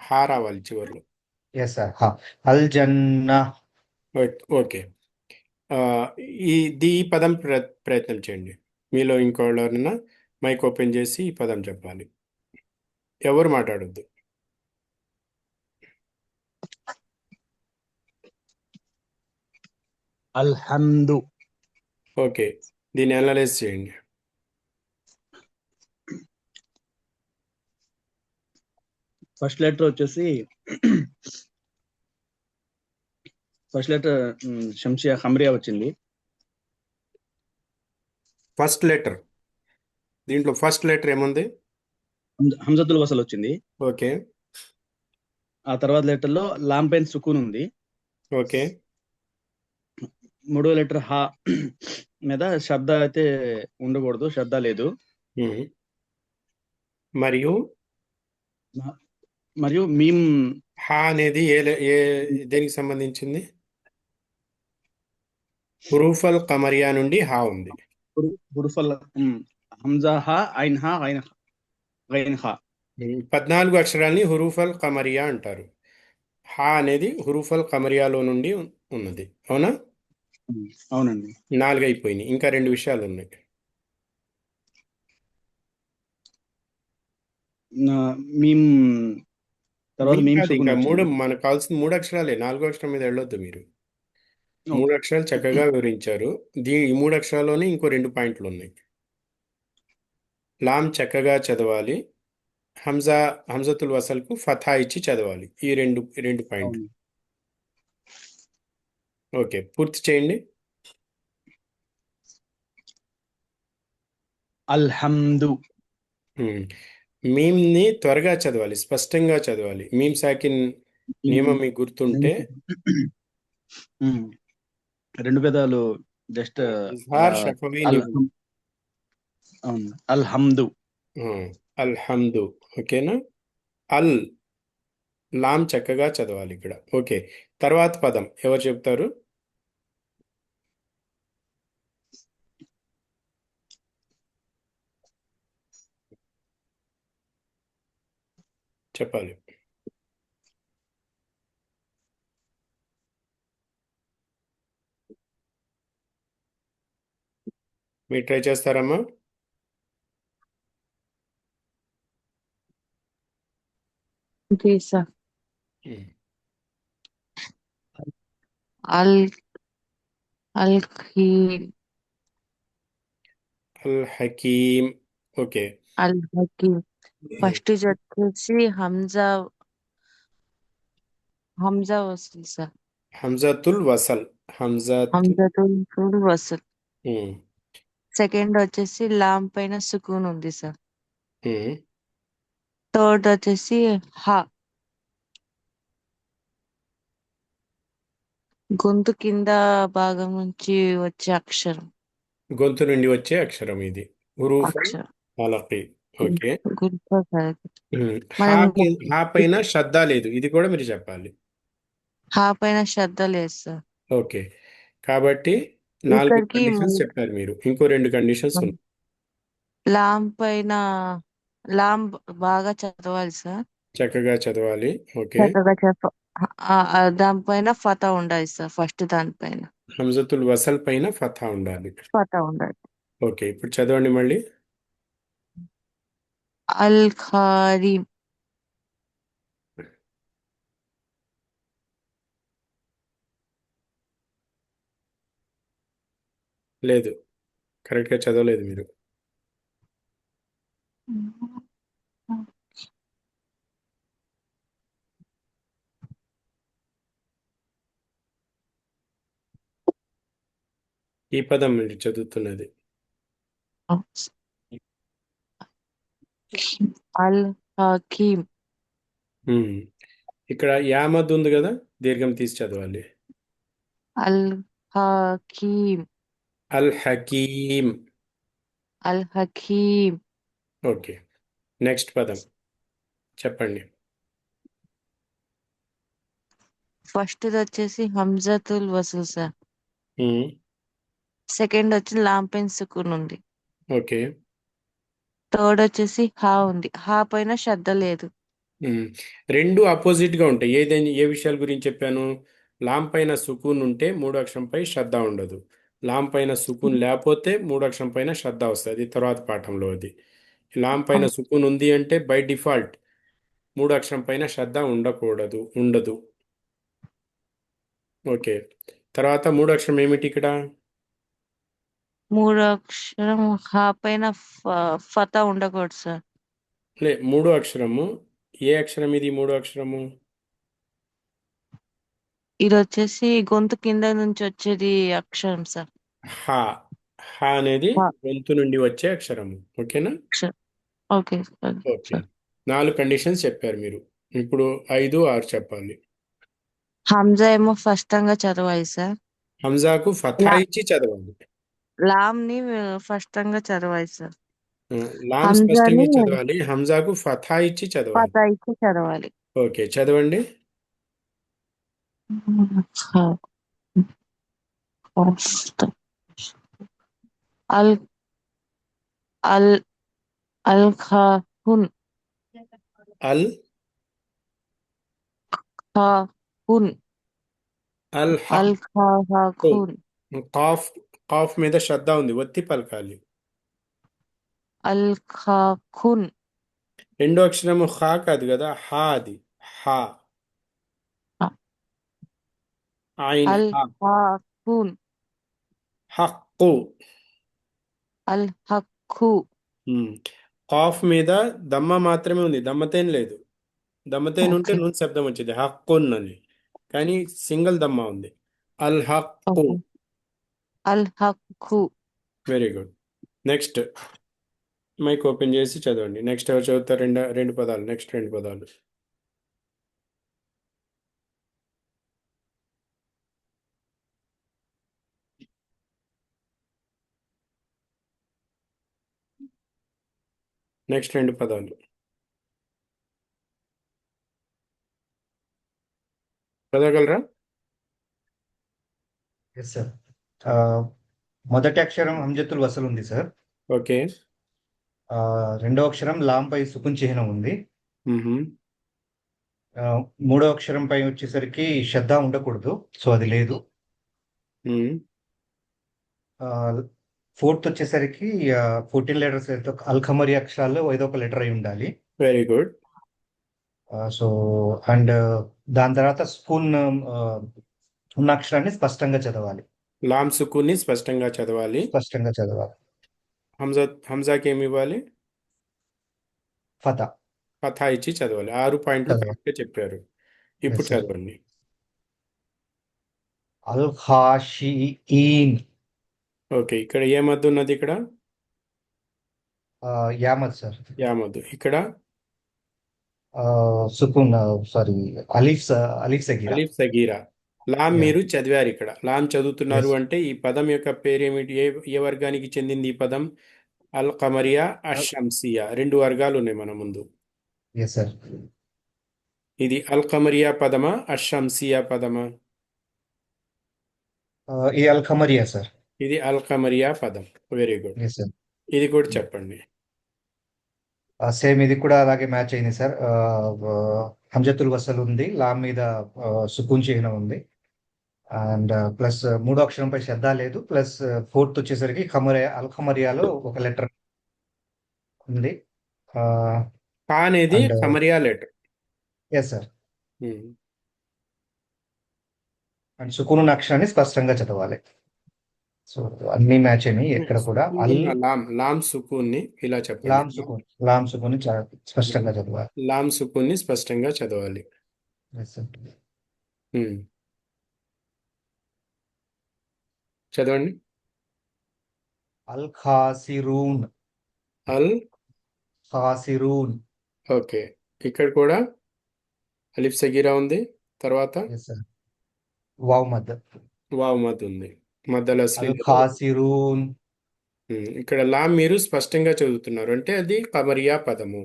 హా రావాలి చివర్లో. Yes sir. అల్ జన్నా. ఓకే. ఈ పదం ప్రయత్నం చేయండి. మీలో ఇంకోళ్ళైనా మైక్ ఓపెన్ చేసి ఈ పదం చెప్పాలి. ఎవరు మాట్లాడొద్దు. అల్హమ్దు. ఓకే, దీన్ని అనలైజ్ చేయండి. ఫస్ట్ లెటర్ వచ్చేసి ఫస్ట్ లెటర్ షంషియా ఖమరియా వచ్చింది. First letter. దీంట్లో ఫస్ట్ లెటర్ ఏముంది? హంజతుల్ వసల్ వచ్చింది. ఓకే. ఆ తర్వాత లెటర్ లో లామ్ పైన సుకూన్ ఉంది. ఓకే. మూడో లెటర్ హా మీద శబ్ద అయితే ఉండకూడదు, శబ్ద లేదు. ఉమ్. మరియు మరియు మీమ్ హా అనేది దేనికి సంబంధించింది? హురూఫల్ కమరియా నుండి హా ఉంది. హురుఫల్ హంజా హా ఐన్ హా గైన్ హా. 14 అక్షరాల్ని హురూఫల్ కమరియా అంటారు. హా అనేది హురూఫల్ కమరియాలో నుండి ఉన్నది. అవునా? అవునండి. 4 అయిపోయినాయి. ఇంకా 2 విషయాలు ఉన్నాయి. మీమ్ తర్వాత మీమ్ మీమ్ కాదు, సుకూన్ ఇంకా వచ్చింది. మనకు కావాల్సింది 3 అక్షరాలే. 4 అక్షరం మీద వెళ్ళొద్దు మీరు. 3 అక్షరాలు చక్కగా వివరించారు. ఈ 3 అక్షరాల్లోనే ఇంకో 2 పాయింట్లు ఉన్నాయి. లాం చక్కగా చదవాలి. హంజతుల్ వసల్కు ఫథా ఇచ్చి చదవాలి. ఈ రెండు పాయింట్లు. అవును. ఓకే, పూర్తి చేయండి. అల్హమ్దు. మీమ్ని త్వరగా చదవాలి, స్పష్టంగా చదవాలి. మీమ్ సాకిన్ నియమం మీకు గుర్తుంటే ఉమ్. రెండు పెదాలు జస్ట్ ఇజ్హార్ షఫవీ నియమం. అవును. అల్హమ్దు. అల్హమ్దు. ఓకేనా? అల్ లాం చక్కగా చదవాలి ఇక్కడ. ఓకే, తర్వాత పదం ఎవరు చెప్తారు? చెప్పాలి. మీరు ట్రై చేస్తారమ్మా? Okay sir. ఉమ్. అల్ అల్ఖీమ్. అల్ హకీమ్. ఓకే. అల్ హకీమ్. ఫస్ట్ వచ్చేసి హంజా వస్తుంది సార్. హంజతుల్ వసల్. హంజతుల్ వసల్. ఉమ్. సెకండ్ వచ్చేసి లామ్ పైన సుకూన్ ఉంది సార్. ఉమ్. థర్డ్ వచ్చేసి హా. గొంతు కింద భాగం నుంచి వచ్చే అక్షరం. గొంతు నుండి వచ్చే అక్షరం ఇది. హురూఫ్ అక్షరం. హలకి. ఓకే. మనం హా పైన శ్రద్ధ లేదు, ఇది కూడా మీరు చెప్పాలి. హా పైన శ్రద్ధ లేదు సార్. ఓకే, కాబట్టి 4 ఇక్కడికి కండిషన్స్ చెప్పారు మీరు. ఇంకో 2 కండిషన్స్ ఉన్నాయి. లామ్ పైన లామ్ బాగా చదవాలి సార్. చక్కగా చదవాలి. ఓకే. చక్కగా దానిపైన ఫతా ఉండాలి సార్. ఫస్ట్ దానిపైన హంజతుల్ వసల్ పైన ఫథా ఉండాలి. ఫతా ఉండాలి. ఓకే, ఇప్పుడు చదవండి మళ్ళీ. అల్ ఖారీం. లేదు, కరెక్ట్గా చదవలేదు మీరు. ఈ పదం మీరు చదువుతున్నది. అల్ హకీం. ఇక్కడ యామద్ ఉంది కదా, దీర్ఘం తీసి చదవాలి. అల్ హకీం. అల్ హకీం. అల్ హకీం. ఓకే, నెక్స్ట్ పదం చెప్పండి. ఫస్ట్ వచ్చేసి హంజతుల్ వసల్ సార్. ఉమ్. సెకండ్ వచ్చి లామ్ పైన సుకూన్ ఉంది. ఓకే. థర్డ్ వచ్చేసి హా ఉంది. హా పైన శ్రద్ధ లేదు. రెండు ఆపోజిట్గా ఉంటాయి. ఏ విషయాల గురించి చెప్పాను? లాం పైన సుకూన్ ఉంటే 3 అక్షరంపై శ్రద్ధ ఉండదు. లాం పైన సుకూన్ లేకపోతే 3 అక్షరం పైన శ్రద్ధ వస్తుంది. అది తర్వాత పాఠంలో. అది లాం పైన సుకూన్ ఉంది అంటే బై డిఫాల్ట్ 3 అక్షరం పైన శ్రద్ధ ఉండదు. ఓకే, తర్వాత 3 అక్షరం ఏమిటి ఇక్కడ? 3 అక్షరం హా పైన ఫతా ఉండకూడదు సార్. 3 అక్షరము. ఏ అక్షరం ఇది? 3 అక్షరము ఇది వచ్చేసి గొంతు కింద నుంచి వచ్చేది అక్షరం సార్. హా. హ అనేది హ. గొంతు నుండి వచ్చే అక్షరము. ఓకేనా? Okay okay. సార్. 4 కండిషన్స్ చెప్పారు మీరు. ఇప్పుడు 5, 6 చెప్పాలి. హంజా ఏమో స్పష్టంగా చదవాలి సార్. హంజాకు ఫథా లా ఇచ్చి చదవాలి. లామ్ని స్పష్టంగా చదవాలి సార్. లామ్ హంజాని స్పష్టంగా చదవాలి. హంజాకు ఫథా ఇచ్చి చదవాలి. ఫతా ఇచ్చి చదవాలి. ఓకే, చదవండి. అల్ అల్ అల్ ఖాహున్ అల్ ఖాహున్ అల్ అల్ హక్. ఖాహున్ కాఫ్ కాఫ్ మీద శ్రద్ధ ఉంది, ఒత్తి పలకాలి. అల్ ఖాఖున్ రెండో అక్షరము ఖా కాదు కదా, హా అది. హా. ఐన్ అల్ హా. ఖాఖున్ హక్కు. అల్ హక్కు కాఫ్ మీద దమ్మ మాత్రమే ఉంది, దమ్మతేన్ లేదు. దమ్మతేన్ ఉంటే ఓకే నూన్ శబ్దం వచ్చేది హక్కున్ అని, కానీ సింగిల్ దమ్మ ఉంది. అల్ హక్కు. ఓకే అల్ హక్కు very good. Next mic open చేసి చదవండి. నెక్స్ట్ ఎవరు చదువుతారు? రెండు పదాలు, నెక్స్ట్ 2 పదాలు. నెక్స్ట్ 2 పదాలు చదవగలరా? Yes sir. మొదటి అక్షరం హంజతుల్ వసల్ ఉంది సార్. ఓకే. రెండో అక్షరం లాం పై సుకున్ చిహ్నం ఉంది. మ్హూ. మూడో అక్షరం పై వచ్చేసరికి శ్రద్ధ ఉండకూడదు, సో అది లేదు. మ్. ఫోర్త్ వచ్చేసరికి 14 లెటర్స్ అల్ఖమరి అక్షరాల్లో ఏదో ఒక లెటర్ అయి ఉండాలి. Very good. సో అండ్ దాని తర్వాత స్పూన్ ఉన్న అక్షరాన్ని స్పష్టంగా చదవాలి. లామ్ సుకున్ని స్పష్టంగా చదవాలి. స్పష్టంగా చదవాలి. హంజాకి ఏమి ఇవ్వాలి? ఫతా ఫథా ఇచ్చి చదవాలి. 6 పాయింట్లు చదవాలి. కరెక్ట్గా చెప్పారు. ఇప్పుడు ఎస్ సార్. చదవండి. అల్ ఖాషిఈన్. ఓకే, ఇక్కడ ఏ మద్దు ఉన్నది? ఇక్కడ యామద్ సార్. యామద్దు. ఇక్కడ సుకున్, సారీ, అలీఫ్ అలీఫ్ సగీరా. అలిఫ్ సగీరా. లామ్ యా. మీరు చదివారు. ఇక్కడ లామ్ చదువుతున్నారు ఎస్. అంటే ఈ పదం యొక్క పేరేమిటి? ఏ వర్గానికి చెందింది ఈ పదం? అల్ కమరియా, అషంసియా, 2 వర్గాలు ఉన్నాయి మన ముందు. Yes sir. ఇది అల్ కమరియా పదమా, అషంసియా పదమా? ఈ అల్ ఖమరియా సార్. ఇది అల్ కమరియా పదం. Very good. Yes sir. ఇది కూడా చెప్పండి. సేమ్ ఇది కూడా అలాగే మ్యాచ్ అయింది సార్. హంజతుల్ వసల్ ఉంది, లామ్ మీద సుకూన్ చిహ్నం ఉంది, అండ్ ప్లస్ మూడో అక్షరంపై శ్రద్ధ లేదు, ప్లస్ ఫోర్త్ వచ్చేసరికి అల్ ఖమరియాలో ఒక లెటర్ ఉంది. కా అనేది అండ్ కమరియా లెటర్. Yes sir. అండ్ సుకూన్ ఉన్న అక్షరాన్ని స్పష్టంగా చదవాలి. సో అన్ని మ్యాచ్ అయినాయి ఎక్కడ కూడా. లామ్ సుకూన్ని ఇలా చెప్పండి. లామ్ సుకూన్ స్పష్టంగా చదవాలి. లామ్ సుకూన్ని స్పష్టంగా చదవాలి. Yes sir. చదవండి. అల్ ఖాసిరూన్. అల్ ఖాసిరూన్. ఓకే, ఇక్కడ కూడా అలిఫ్ సగీరా ఉంది. తర్వాత ఎస్ సార్. వావ్ మద్. వావ్ మద్ ఉంది. మద్దల అల్ అస్లీ. ఖాసిరూన్. ఇక్కడ లామ్ మీరు స్పష్టంగా చదువుతున్నారు అంటే అది కమరియా పదము,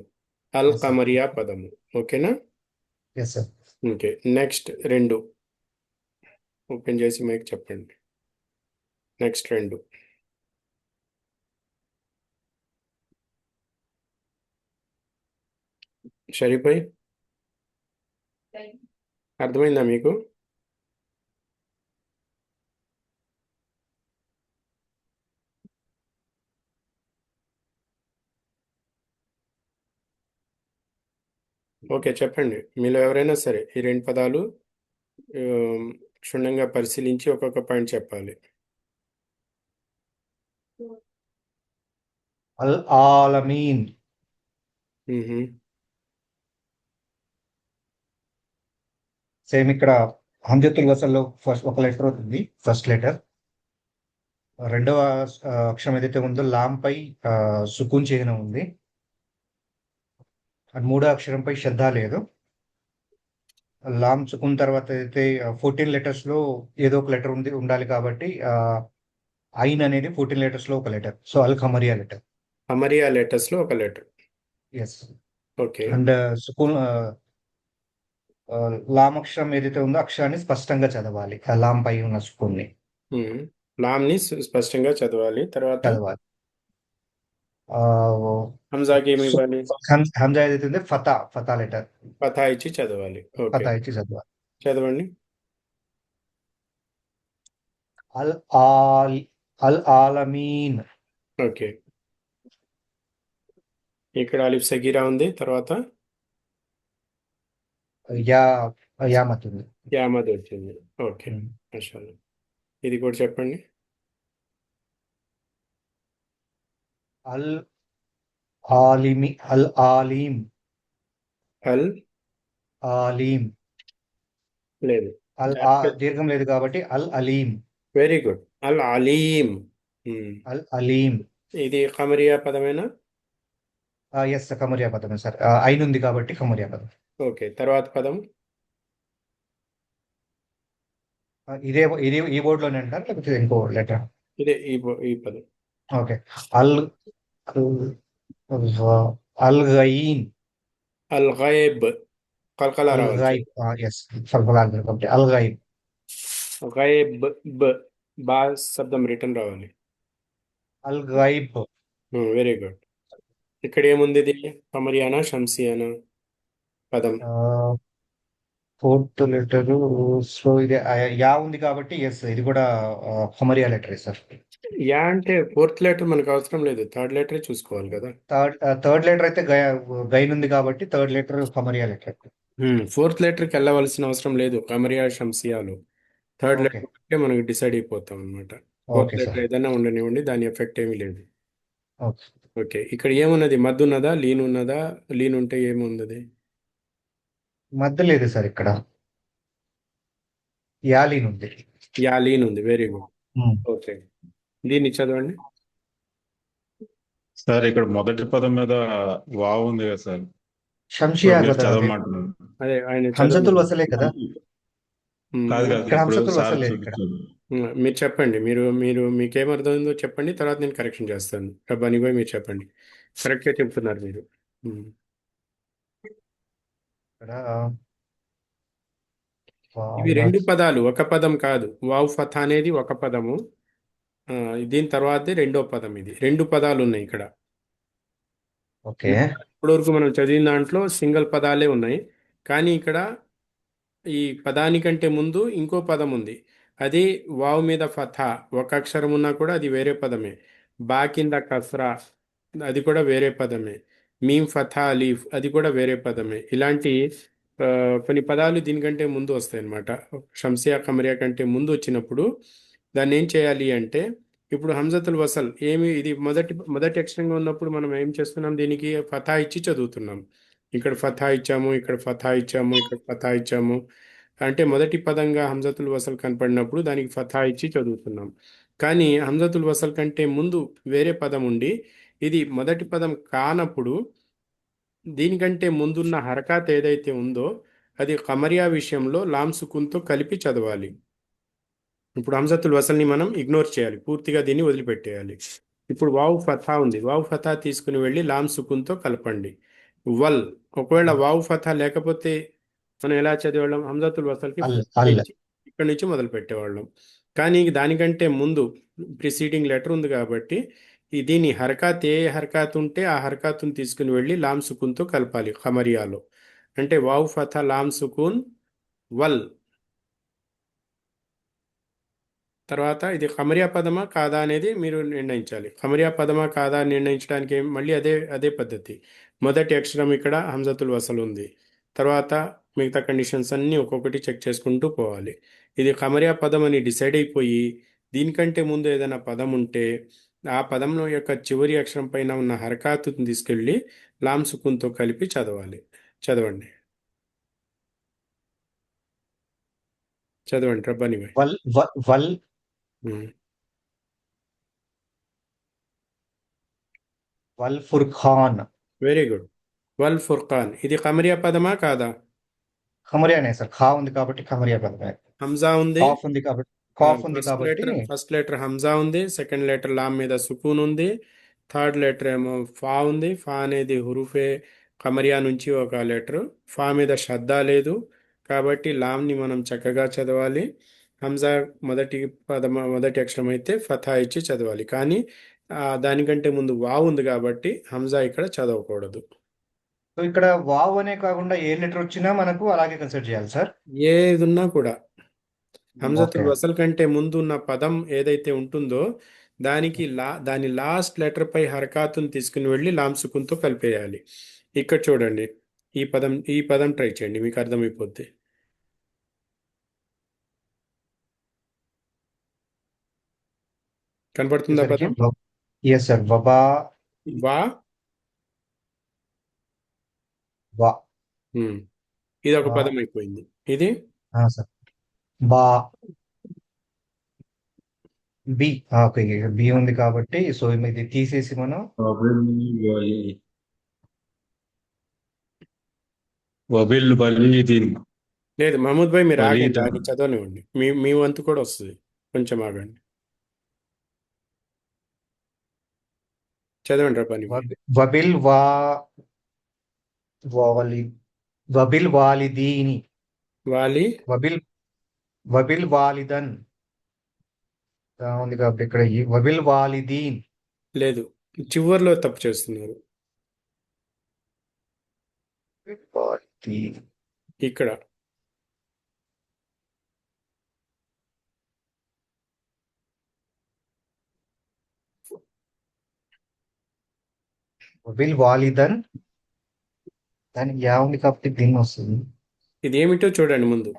అల్ Yes, sir. కమరియా పదము. ఓకేనా? Yes sir. Okay, next 2 open చేసి మైక్ చెప్పండి. నెక్స్ట్ 2 షరీఫ్ భాయ్, అర్థమైందా మీకు? ఓకే, చెప్పండి. మీలో ఎవరైనా సరే ఈ 2 పదాలు క్షుణ్ణంగా పరిశీలించి ఒక్కొక్క పాయింట్ చెప్పాలి. అల్ ఆలమీన్. సేమ్ ఇక్కడ హంజతుల్ వసల్లో ఫస్ట్ ఒక లెటర్ అవుతుంది, ఫస్ట్ లెటర్. రెండవ అక్షరం ఏదైతే ఉందో లాంపై సుకూన్ చిహ్నం ఉంది. అండ్ మూడో అక్షరంపై శ్రద్ధ లేదు. లామ్ సుకూన్ తర్వాత అయితే 14 లెటర్స్ లో ఏదో ఒక లెటర్ ఉండాలి కాబట్టి ఐన్ అనేది 14 లెటర్స్ లో ఒక లెటర్. సో అల్ ఖమరియా లెటర్. అమరియా లెటర్స్ లో ఒక letter. Yes. Okay. And సుకూన్ Lam అక్షరం ఏదైతే ఉందో అక్షరాన్ని స్పష్టంగా చదవాలి. ఆ లామ్ పై ఉన్న సుకూన్ని లామ్ని స్పష్టంగా చదవాలి. తర్వాత చదవాలి. హంజాకి ఏమి ఇవ్వాలి? హంజా ఏదైతే ఉందో ఫతా లెటర్. ఫతా ఇచ్చి చదవాలి. ఓకే, ఫతా ఇచ్చి చదవాలి. చదవండి. అల్ ఆల్ అల్ ఆలమీన్. ఓకే, ఇక్కడ అలిఫ్ సగీరా ఉంది. తర్వాత యా యామత్ ఉంది. యామద్ వచ్చింది. ఓకే, మాషాల్లా. ఇది కూడా చెప్పండి. అల్ ఆలిమి అల్ ఆలీం. అల్ ఆలీం. లేదు. దీర్ఘం లేదు కాబట్టి అల్ అలీం. Very good. అల్ అలీం. అల్ అలీం. ఇది ఖమరియా పదమేనా? ఎస్, కమరియా పదమే సార్. ఐన్ ఉంది కాబట్టి కమరియా పదం. ఓకే, తర్వాత పదం ఇదే ఈ బోర్డ్ లోనే అంటారు లేకపోతే ఇంకో లెటర్? ఇదే ఈ పదం. ఓకే. అల్ అల్ గయీన్. అల్ గైబ్. కల్కలా అల్ రావాలి. గైబ్. ఎస్, ఫల్ఫలాల్ కాబట్టి అల్ గైబ్. గైబ్ బా శబ్దం రిటర్న్ రావాలి. అల్ గైబ్. Very good. ఇక్కడ ఏముంది? ఇది ఖమరియానా షంసియానా పదం? Fourth letter. సో ఇది యా ఉంది కాబట్టి ఎస్, ఇది కూడా ఖమరియా లెటర్ సార్. యా అంటే ఫోర్త్ లెటర్ మనకు అవసరం లేదు, థర్డ్ లెటరే చూసుకోవాలి కదా. థర్డ్ లెటర్ అయితే గైన్ ఉంది కాబట్టి థర్డ్ లెటర్ ఖమరియా లెటర్. ఫోర్త్ లెటర్కి వెళ్ళవలసిన అవసరం లేదు ఖమరియా షంసియాలో. Third okay. లెటర్ అంటే మనకి డిసైడ్ అయిపోతాం అనమాట. Fourth okay letter sir. ఏదైనా ఉండనివ్వండి, దాని ఎఫెక్ట్ ఏమీ లేదు. ఓకే. ఓకే, ఇక్కడ ఏమున్నది? మద్దు ఉన్నదా, లీన్ ఉన్నదా? లీన్ ఉంటే ఏమున్నది? మధ్య లేదు సార్ ఇక్కడ. యాలీన్ ఉంది. యా, లీన్ ఉంది. Very good. ఓకే, దీన్ని చదవండి. సార్ ఇక్కడ మొదటి పదం మీద వావ్ ఉంది కదా సార్, షంషియా ఇప్పుడు మీరు కదా అది. చదవమంటున్నారు. అదే ఆయన హంసతుల్ చదవండి. వసలే కదా. కాదు కాదు, ఇక్కడ ఇప్పుడు హంసతుల్ సార్ వసలే ఇక్కడ. మీరు చెప్పండి. మీరు మీకేమర్థమైందో చెప్పండి, తర్వాత నేను కరెక్షన్ చేస్తాను. రబ్బాని పోయి మీరు చెప్పండి. కరెక్ట్గా చెప్తున్నారు మీరు. ఇక్కడ ఇవి రెండు పదాలు, ఒక పదం కాదు. వావ్ ఫథ అనేది ఒక పదము, దీని తర్వాతే రెండో పదం. ఇది రెండు పదాలు ఉన్నాయి ఇక్కడ. ఓకే. ఇప్పటివరకు మనం చదివిన దాంట్లో సింగిల్ పదాలే ఉన్నాయి, కానీ ఇక్కడ ఈ పదానికంటే ముందు ఇంకో పదం ఉంది. అది వావ్ మీద ఫథ, ఒక అక్షరం ఉన్నా కూడా అది వేరే పదమే. బా కింద కస్రా, అది కూడా వేరే పదమే. మీమ్ ఫథా అలీఫ్, అది కూడా వేరే పదమే. ఇలాంటి కొన్ని పదాలు దీనికంటే ముందు వస్తాయి అన్నమాట. షంసియా ఖమరియా కంటే ముందు వచ్చినప్పుడు దాన్ని ఏం చేయాలి అంటే, ఇప్పుడు హంజతుల్ వసల్ ఇది మొదటి అక్షరంగా ఉన్నప్పుడు మనం ఏం చేస్తున్నాం? దీనికి ఫథా ఇచ్చి చదువుతున్నాం. ఇక్కడ ఫథా ఇచ్చాము, ఇక్కడ ఫథా ఇచ్చాము, ఇక్కడ ఫథా ఇచ్చాము. అంటే మొదటి పదంగా హంజతుల్ వసల్ కనపడినప్పుడు దానికి ఫథా ఇచ్చి చదువుతున్నాం. కానీ హంజతుల్ వసల్ కంటే ముందు వేరే పదం ఉండి ఇది మొదటి పదం కానప్పుడు దీనికంటే ముందున్న హరకాత్ ఏదైతే ఉందో అది ఖమరియా విషయంలో లామ్ సుకున్తో కలిపి చదవాలి. ఇప్పుడు హంజతుల్ వసల్ని మనం ఇగ్నోర్ చేయాలి, పూర్తిగా దీన్ని వదిలిపెట్టేయాలి. ఇప్పుడు వావ్ ఫథా ఉంది, వావ్ ఫథా తీసుకుని వెళ్ళి లామ్ సుకున్తో కలపండి. వల్. ఒకవేళ వావ్ ఫథా లేకపోతే మనం ఎలా చదివేవాళ్ళం? హంజతుల్ వసల్కి ఇక్కడ నుంచి మొదలు పెట్టేవాళ్ళం. కానీ దానికంటే ముందు ప్రిసీడింగ్ లెటర్ ఉంది కాబట్టి దీని హరకాత్ ఏ హరకాత్ ఉంటే ఆ హరకాతుని తీసుకుని వెళ్ళి లామ్ సుకున్తో కలపాలి ఖమరియాలో. అంటే వావ్ ఫథా లామ్ సుకున్ వల్. తర్వాత ఇది ఖమరియా పదమా కాదా అనేది మీరు నిర్ణయించాలి. ఖమరియా పదమా కాదా అని నిర్ణయించడానికి మళ్ళీ అదే పద్ధతి. మొదటి అక్షరం ఇక్కడ హంజతుల్ వసల్ ఉంది, తర్వాత మిగతా కండిషన్స్ అన్నీ ఒక్కొక్కటి చెక్ చేసుకుంటూ పోవాలి. ఇది ఖమరియా పదం అని డిసైడ్ అయిపోయి దీనికంటే ముందు ఏదైనా పదం ఉంటే ఆ పదం యొక్క చివరి అక్షరం పైన ఉన్న హరకాతుని తీసుకెళ్ళి లామ్ సుకున్తో కలిపి చదవాలి. చదవండి రబ్బాని భాయ్. వల్ వల్ ఫుర్ఖాన్. Very good. వల్ ఫుర్ఖాన్. ఇది ఖమరియా పదమా కాదా? ఖమరియానే సార్, ఖా ఉంది కాబట్టి ఖమరియా పదమే. హంజా ఉంది. కాఫ్ ఉంది కాబట్టి, కాఫ్ ఉంది కాబట్టి ఫస్ట్ లెటర్ హంజా ఉంది. సెకండ్ లెటర్ లామ్ మీద సుకూన్ ఉంది. థర్డ్ లెటర్ ఏమో ఫా ఉంది. ఫా అనేది హురుఫే ఖమరియా నుంచి ఒక లెటర్. ఫా మీద షద్దా లేదు కాబట్టి లామ్ని మనం చక్కగా చదవాలి. హంజా మొదటి అక్షరం అయితే ఫథా ఇచ్చి చదవాలి. కానీ దానికంటే ముందు వావ్ ఉంది కాబట్టి హంజా ఇక్కడ చదవకూడదు. సో ఇక్కడ వావ్ అనే కాకుండా ఏ లెటర్ వచ్చినా మనకు అలాగే కన్సిడర్ చేయాలి సార్. ఏదున్నా కూడా హంజతుల్ ఓకే. వసల్ కంటే ముందు ఉన్న పదం ఏదైతే ఉంటుందో దాని లాస్ట్ లెటర్ పై హరకాతును తీసుకుని వెళ్ళి లామ్ సుకున్తో కలిపేయాలి. ఇక్కడ చూడండి, ఈ పదం ట్రై చేయండి, మీకు అర్థమైపోద్ది. కనపడుతుందా పదం? Yes sir. వబా వా వా. ఇది ఒక వా. పదం అయిపోయింది. ఇది సార్ బా బి. ఓకే, బి ఉంది కాబట్టి సో ఇది తీసేసి మనం వబిల్ బలీదిన్. లేదు మహమూద్ భాయ్, మీరు ఆగండి, వలీదన్. ఆగి చదవనివ్వండి. మీ వంతు కూడా వస్తుంది, కొంచెం ఆగండి. చదవండి రా పని. వబిల్ వాలి వబిల్ వాలిదీని. వాలి వబిల్ వాలిదన్ ఉంది కాబట్టి ఇక్కడ వబిల్ వాలిదీన్. లేదు, చివర్లో తప్పు చేస్తున్నారు. ఇక్కడ వబిల్ వాలిదన్ దానికి యా ఉంది కాబట్టి దీన్ని వస్తుంది. ఇది ఏమిటో చూడండి ముందు.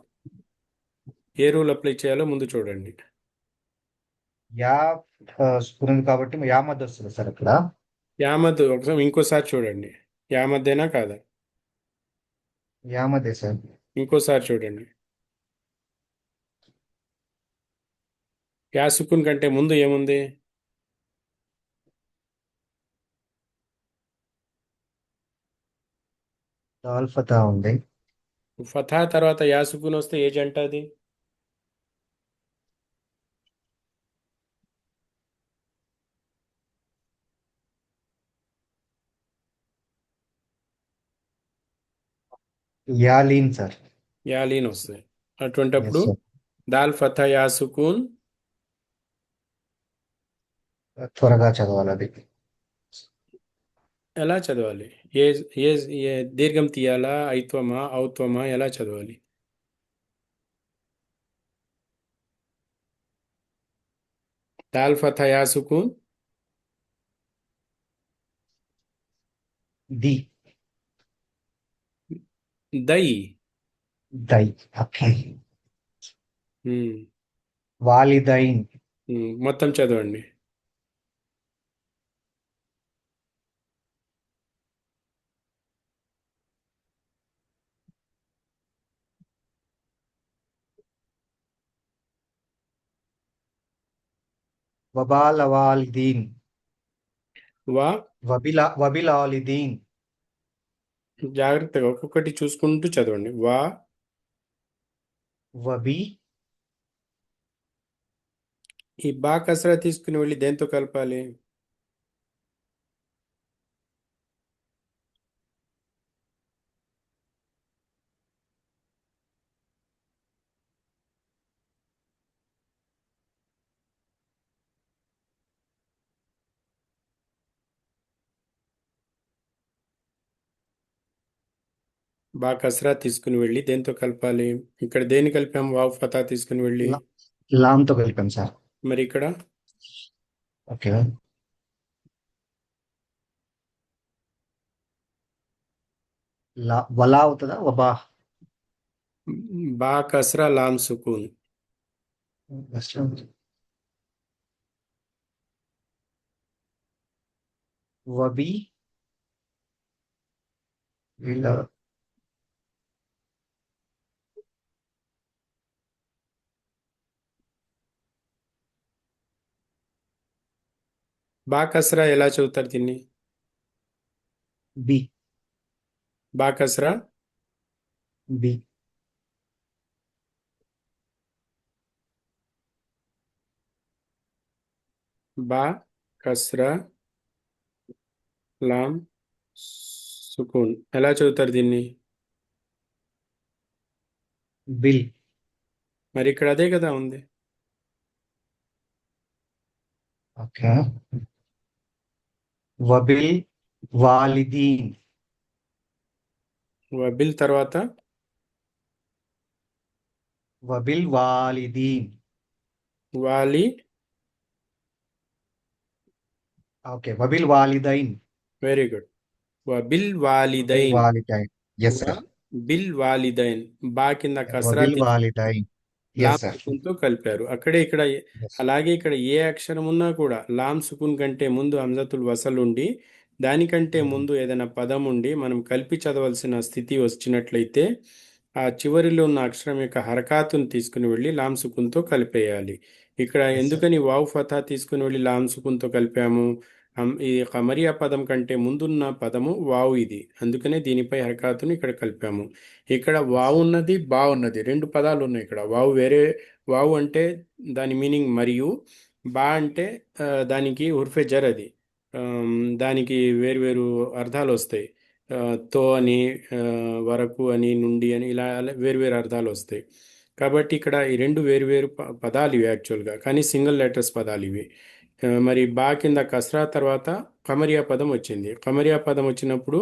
ఏ రూల్ అప్లై చేయాలో ముందు చూడండి. యా సుకున్ ఉంది కాబట్టి యా మధ్య వస్తుంది సార్ ఇక్కడ. యామద్ ఒకసారి ఇంకోసారి చూడండి. యామద్దేనా కాదా? యా మధ్య సార్. ఇంకోసారి చూడండి. యా సుకున్ కంటే ముందు ఏముంది? దాల్ ఫతా ఉంది. ఫథా తర్వాత యా సుకున్ వస్తే ఏ జంట అది? యాలీన్ సార్. యాలీన్ వస్తాయి. అటువంటప్పుడు Yes, sir. దాల్ ఫథా యా సుకున్ త్వరగా చదవాలి అది. ఎలా చదవాలి? ఏ ఏ ఏ దీర్ఘం తీయాలా, ఐత్వమా, ఔత్వమా, ఎలా చదవాలి? దాల్ ఫథా యా సుకున్ ది దై. దై. ఓకే. ఉమ్, వాలిదైన్. మొత్తం చదవండి. వబాల వాలిదీన్. వా వబిలాలిదీన్. జాగ్రత్తగా ఒక్కొక్కటి చూసుకుంటూ చదవండి. వా వబి ఈ బా కసరా తీసుకుని వెళ్ళి దేంతో కలపాలి? బా కసరా తీసుకుని వెళ్ళి దేంతో కలపాలి? ఇక్కడ దేని కలిపాం? వావ్ ఫతా తీసుకుని వెళ్ళి. లామ్తో కలిపాం సార్. మరి ఇక్కడ ఓకే. వలా అవుతుందా? వబా. బా కసరా లామ్ సుకూన్. వబి ఇలా బా కసరా ఎలా చదువుతారు దీన్ని? బి. బా కస్రా, బి. బా కస్రా, లామ్ సుకూన్. ఎలా చదువుతారు దీన్ని? బిల్. మరి ఇక్కడ అదే కదా ఉంది. ఓకే. వబిల్ వాలిదీన్. వబిల్ తర్వాత వబిల్ వాలిదీన్. వాలి. ఓకే. వబిల్ వాలిదైన్. Very good. వబిల్ వబిల్ వాలిదైన్. వాలిదైన్. Yes sir. బిల్ వాలిదైన్. బా కింద కసరా వబిల్ వాలిదైన్. Yes Lam sir. సుకున్తో కలిపారు. అక్కడే ఇక్కడ అలాగే ఇక్కడ ఏ అక్షరం ఉన్నా కూడా లామ్ సుకున్ కంటే ముందు హంజతుల్ వసల్ ఉండి దానికంటే ముందు ఏదైనా పదం ఉండి మనం కలిపి చదవాల్సిన స్థితి వచ్చినట్లయితే ఆ చివరిలో ఉన్న అక్షరం యొక్క హరకాతును తీసుకుని వెళ్ళి లామ్ సుకున్తో కలిపేయాలి. ఇక్కడ ఎందుకని వావ్ ఫతా తీసుకుని వెళ్ళి లామ్ సుకున్తో కలిపాము? ఈ కమరియా పదం కంటే ముందున్న పదము వావు ఇది, అందుకనే దీనిపై హరకాతును ఇక్కడ కలిపాము. ఇక్కడ వావు ఉన్నది, బా ఉన్నది, రెండు పదాలు ఉన్నాయి ఇక్కడ. వావు వేరే, వావు అంటే దాని మీనింగ్ మరియు, బా అంటే దానికి ఉర్ఫే జర్ అది. దానికి వేరువేరు అర్థాలు వస్తాయి. తో అని, వరకు అని, నుండి అని, ఇలా వేరువేరు అర్థాలు వస్తాయి. కాబట్టి ఇక్కడ ఈ రెండు వేరువేరు పదాలు ఇవి యాక్చువల్గా, కానీ సింగిల్ లెటర్స్ పదాలు ఇవి. మరి బా కింద కస్రా తర్వాత కమరియా పదం వచ్చింది. కమరియా పదం వచ్చినప్పుడు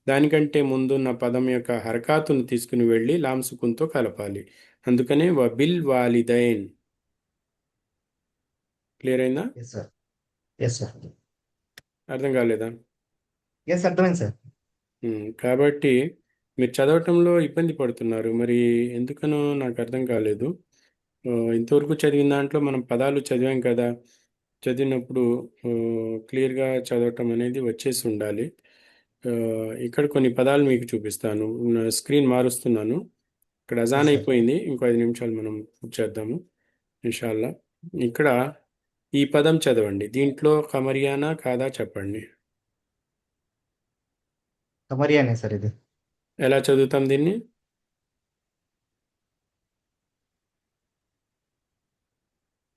దానికంటే ముందున్న పదం యొక్క హరకాతును తీసుకుని వెళ్ళి లామ్ సుకున్తో కలపాలి. అందుకనే వబిల్ వాలిదైన్. క్లియర్ అయిందా? Yes sir. Yes sir. అర్థం కాలేదా? ఎస్ అర్థమైంది సార్. కాబట్టి మీరు చదవటంలో ఇబ్బంది పడుతున్నారు. మరి ఎందుకనో నాకు అర్థం కాలేదు. ఇంతవరకు చదివిన దాంట్లో మనం పదాలు చదివాం కదా, చదివినప్పుడు క్లియర్గా చదవటం అనేది వచ్చేసి ఉండాలి. ఇక్కడ కొన్ని పదాలు మీకు చూపిస్తాను. స్క్రీన్ మారుస్తున్నాను. ఇక్కడ అజాన్ అయిపోయింది, ఇంకో 5 నిమిషాలు మనం చేద్దాము ఇన్షాల్లా. ఇక్కడ ఈ పదం చదవండి. దీంట్లో కమరియానా కాదా చెప్పండి. కమరియానే సార్ ఇది. ఎలా చదువుతాం దీన్ని?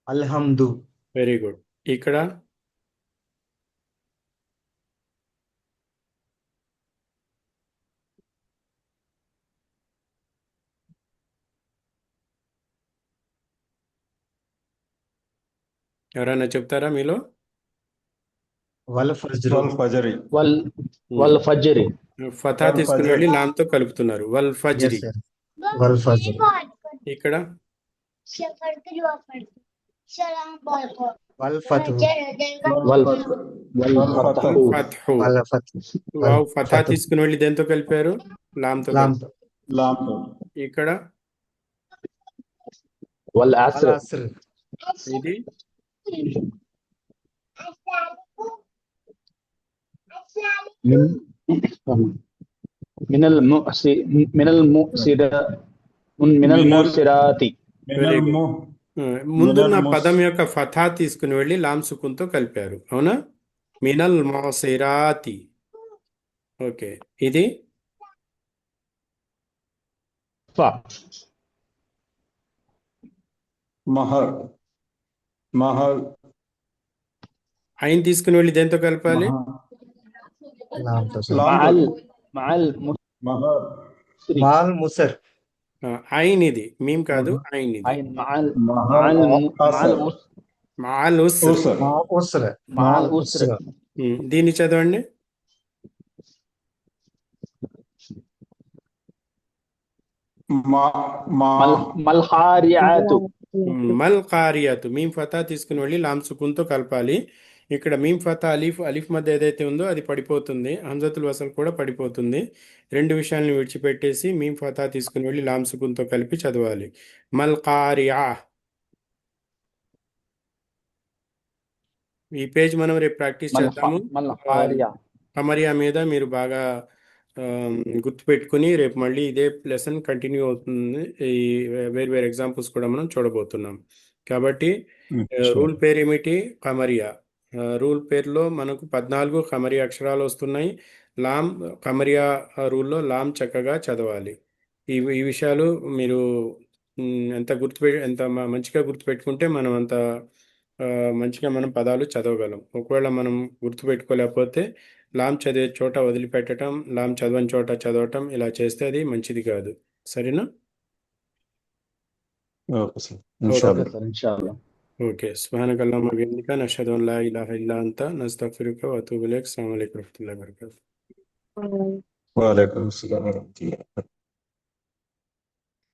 అల్హమ్దు. Very good. ఇక్కడ ఎవరైనా చెప్తారా మీలో? వల్ ఫజ్రు. والفجر వల్ ఫజ్రి. ఫతా తీసుకుని వెళ్ళి లామ్తో కలుపుతున్నారు. వల్ ఎస్ ఫజ్రి. సార్. వల్ ఫజ్రు. ఇక్కడ వల్ ఫతు. వల్ వల్ ఫతహు. ఫత్హు. వల్ ఫతు. వావ్ ఫతా తీసుకుని వెళ్ళి దేంతో కలిపారు? లామ్తో లామ్తో. కలిపారు. ఇక్కడ వల్ వల్ అస్ర్. అస్ర్. ఇది మినల్ ముసిరాతి. Very good. ముందున్న పదం యొక్క ఫతా తీసుకుని వెళ్ళి లామ్ సుకున్తో కలిపారు. అవునా? మినల్ మోసిరాతి. ఓకే. ఇది ఫా. مهر مهر ఐన్ తీసుకుని వెళ్ళి దేంతో కలపాలి? లామ్తో సార్. మఅల్ మఅల్ مهر ముస్రి. మాల్ ముసర్. ఐన్ ఇది, మీమ్ కాదు, ఐన్ ఇది. ఐన్ మఅల్ مهر మఅల్ మాల్ ఉస్ర్. أسر మా ఉస్ర. మఅల్ ఉస్ర. దీన్ని చదవండి. మల్ హారియాతు. మల్ కారియాతు. మీమ్ ఫతా తీసుకుని వెళ్ళి లామ్ సుకున్తో కలపాలి. ఇక్కడ మీమ్ ఫతా అలీఫ్, అలీఫ్ మధ్య ఏదైతే ఉందో అది పడిపోతుంది. హంజతుల్ వసల్ కూడా పడిపోతుంది. రెండు విషయాలను విడిచిపెట్టేసి మీమ్ ఫతా తీసుకుని వెళ్ళి లామ్ సుకున్తో కలిపి చదవాలి. మల్ కారియా. ఈ పేజ్ మనం రేపు ప్రాక్టీస్ చేద్దాము. మల్ హారియా. కమరియా మీద మీరు బాగా గుర్తుపెట్టుకుని రేపు మళ్ళీ ఇదే లెసన్ కంటిన్యూ అవుతుంది. ఈ వేరు ఎగ్జాంపుల్స్ కూడా మనం చూడబోతున్నాం. కాబట్టి రూల్ పేరు ఏమిటి? కమరియా. రూల్ పేరులో మనకు 14 ఖమరియా అక్షరాలు వస్తున్నాయి. లామ్ ఖమరియా రూల్లో లామ్ చక్కగా చదవాలి. ఈ విషయాలు మీరు ఎంత మంచిగా గుర్తుపెట్టుకుంటే మనం అంత మంచిగా మనం పదాలు చదవగలం. ఒకవేళ మనం గుర్తుపెట్టుకోలేకపోతే లామ్ చదివే చోట వదిలిపెట్టడం, లామ్ చదవని చోట చదవటం ఇలా చేస్తే అది మంచిది కాదు. సరేనా? ఓకే సార్ ఓకే ఇన్షాల్లా. సార్ ఇన్షాల్లా. ఓకే. సుబ్హానకల్లాహుమ్మ వబిహమ్దిక నష్హదు అన్ లా ఇలాహ ఇల్లా అంత నస్తగ్ఫిరుక వ అతూబు ఇలైక్. అస్సలాము అలైకుం వరహ్మతుల్లాహి వబరకాతుహ్. వాలేకుమ్ అస్సలాం వరహ్మతుల్లాహి.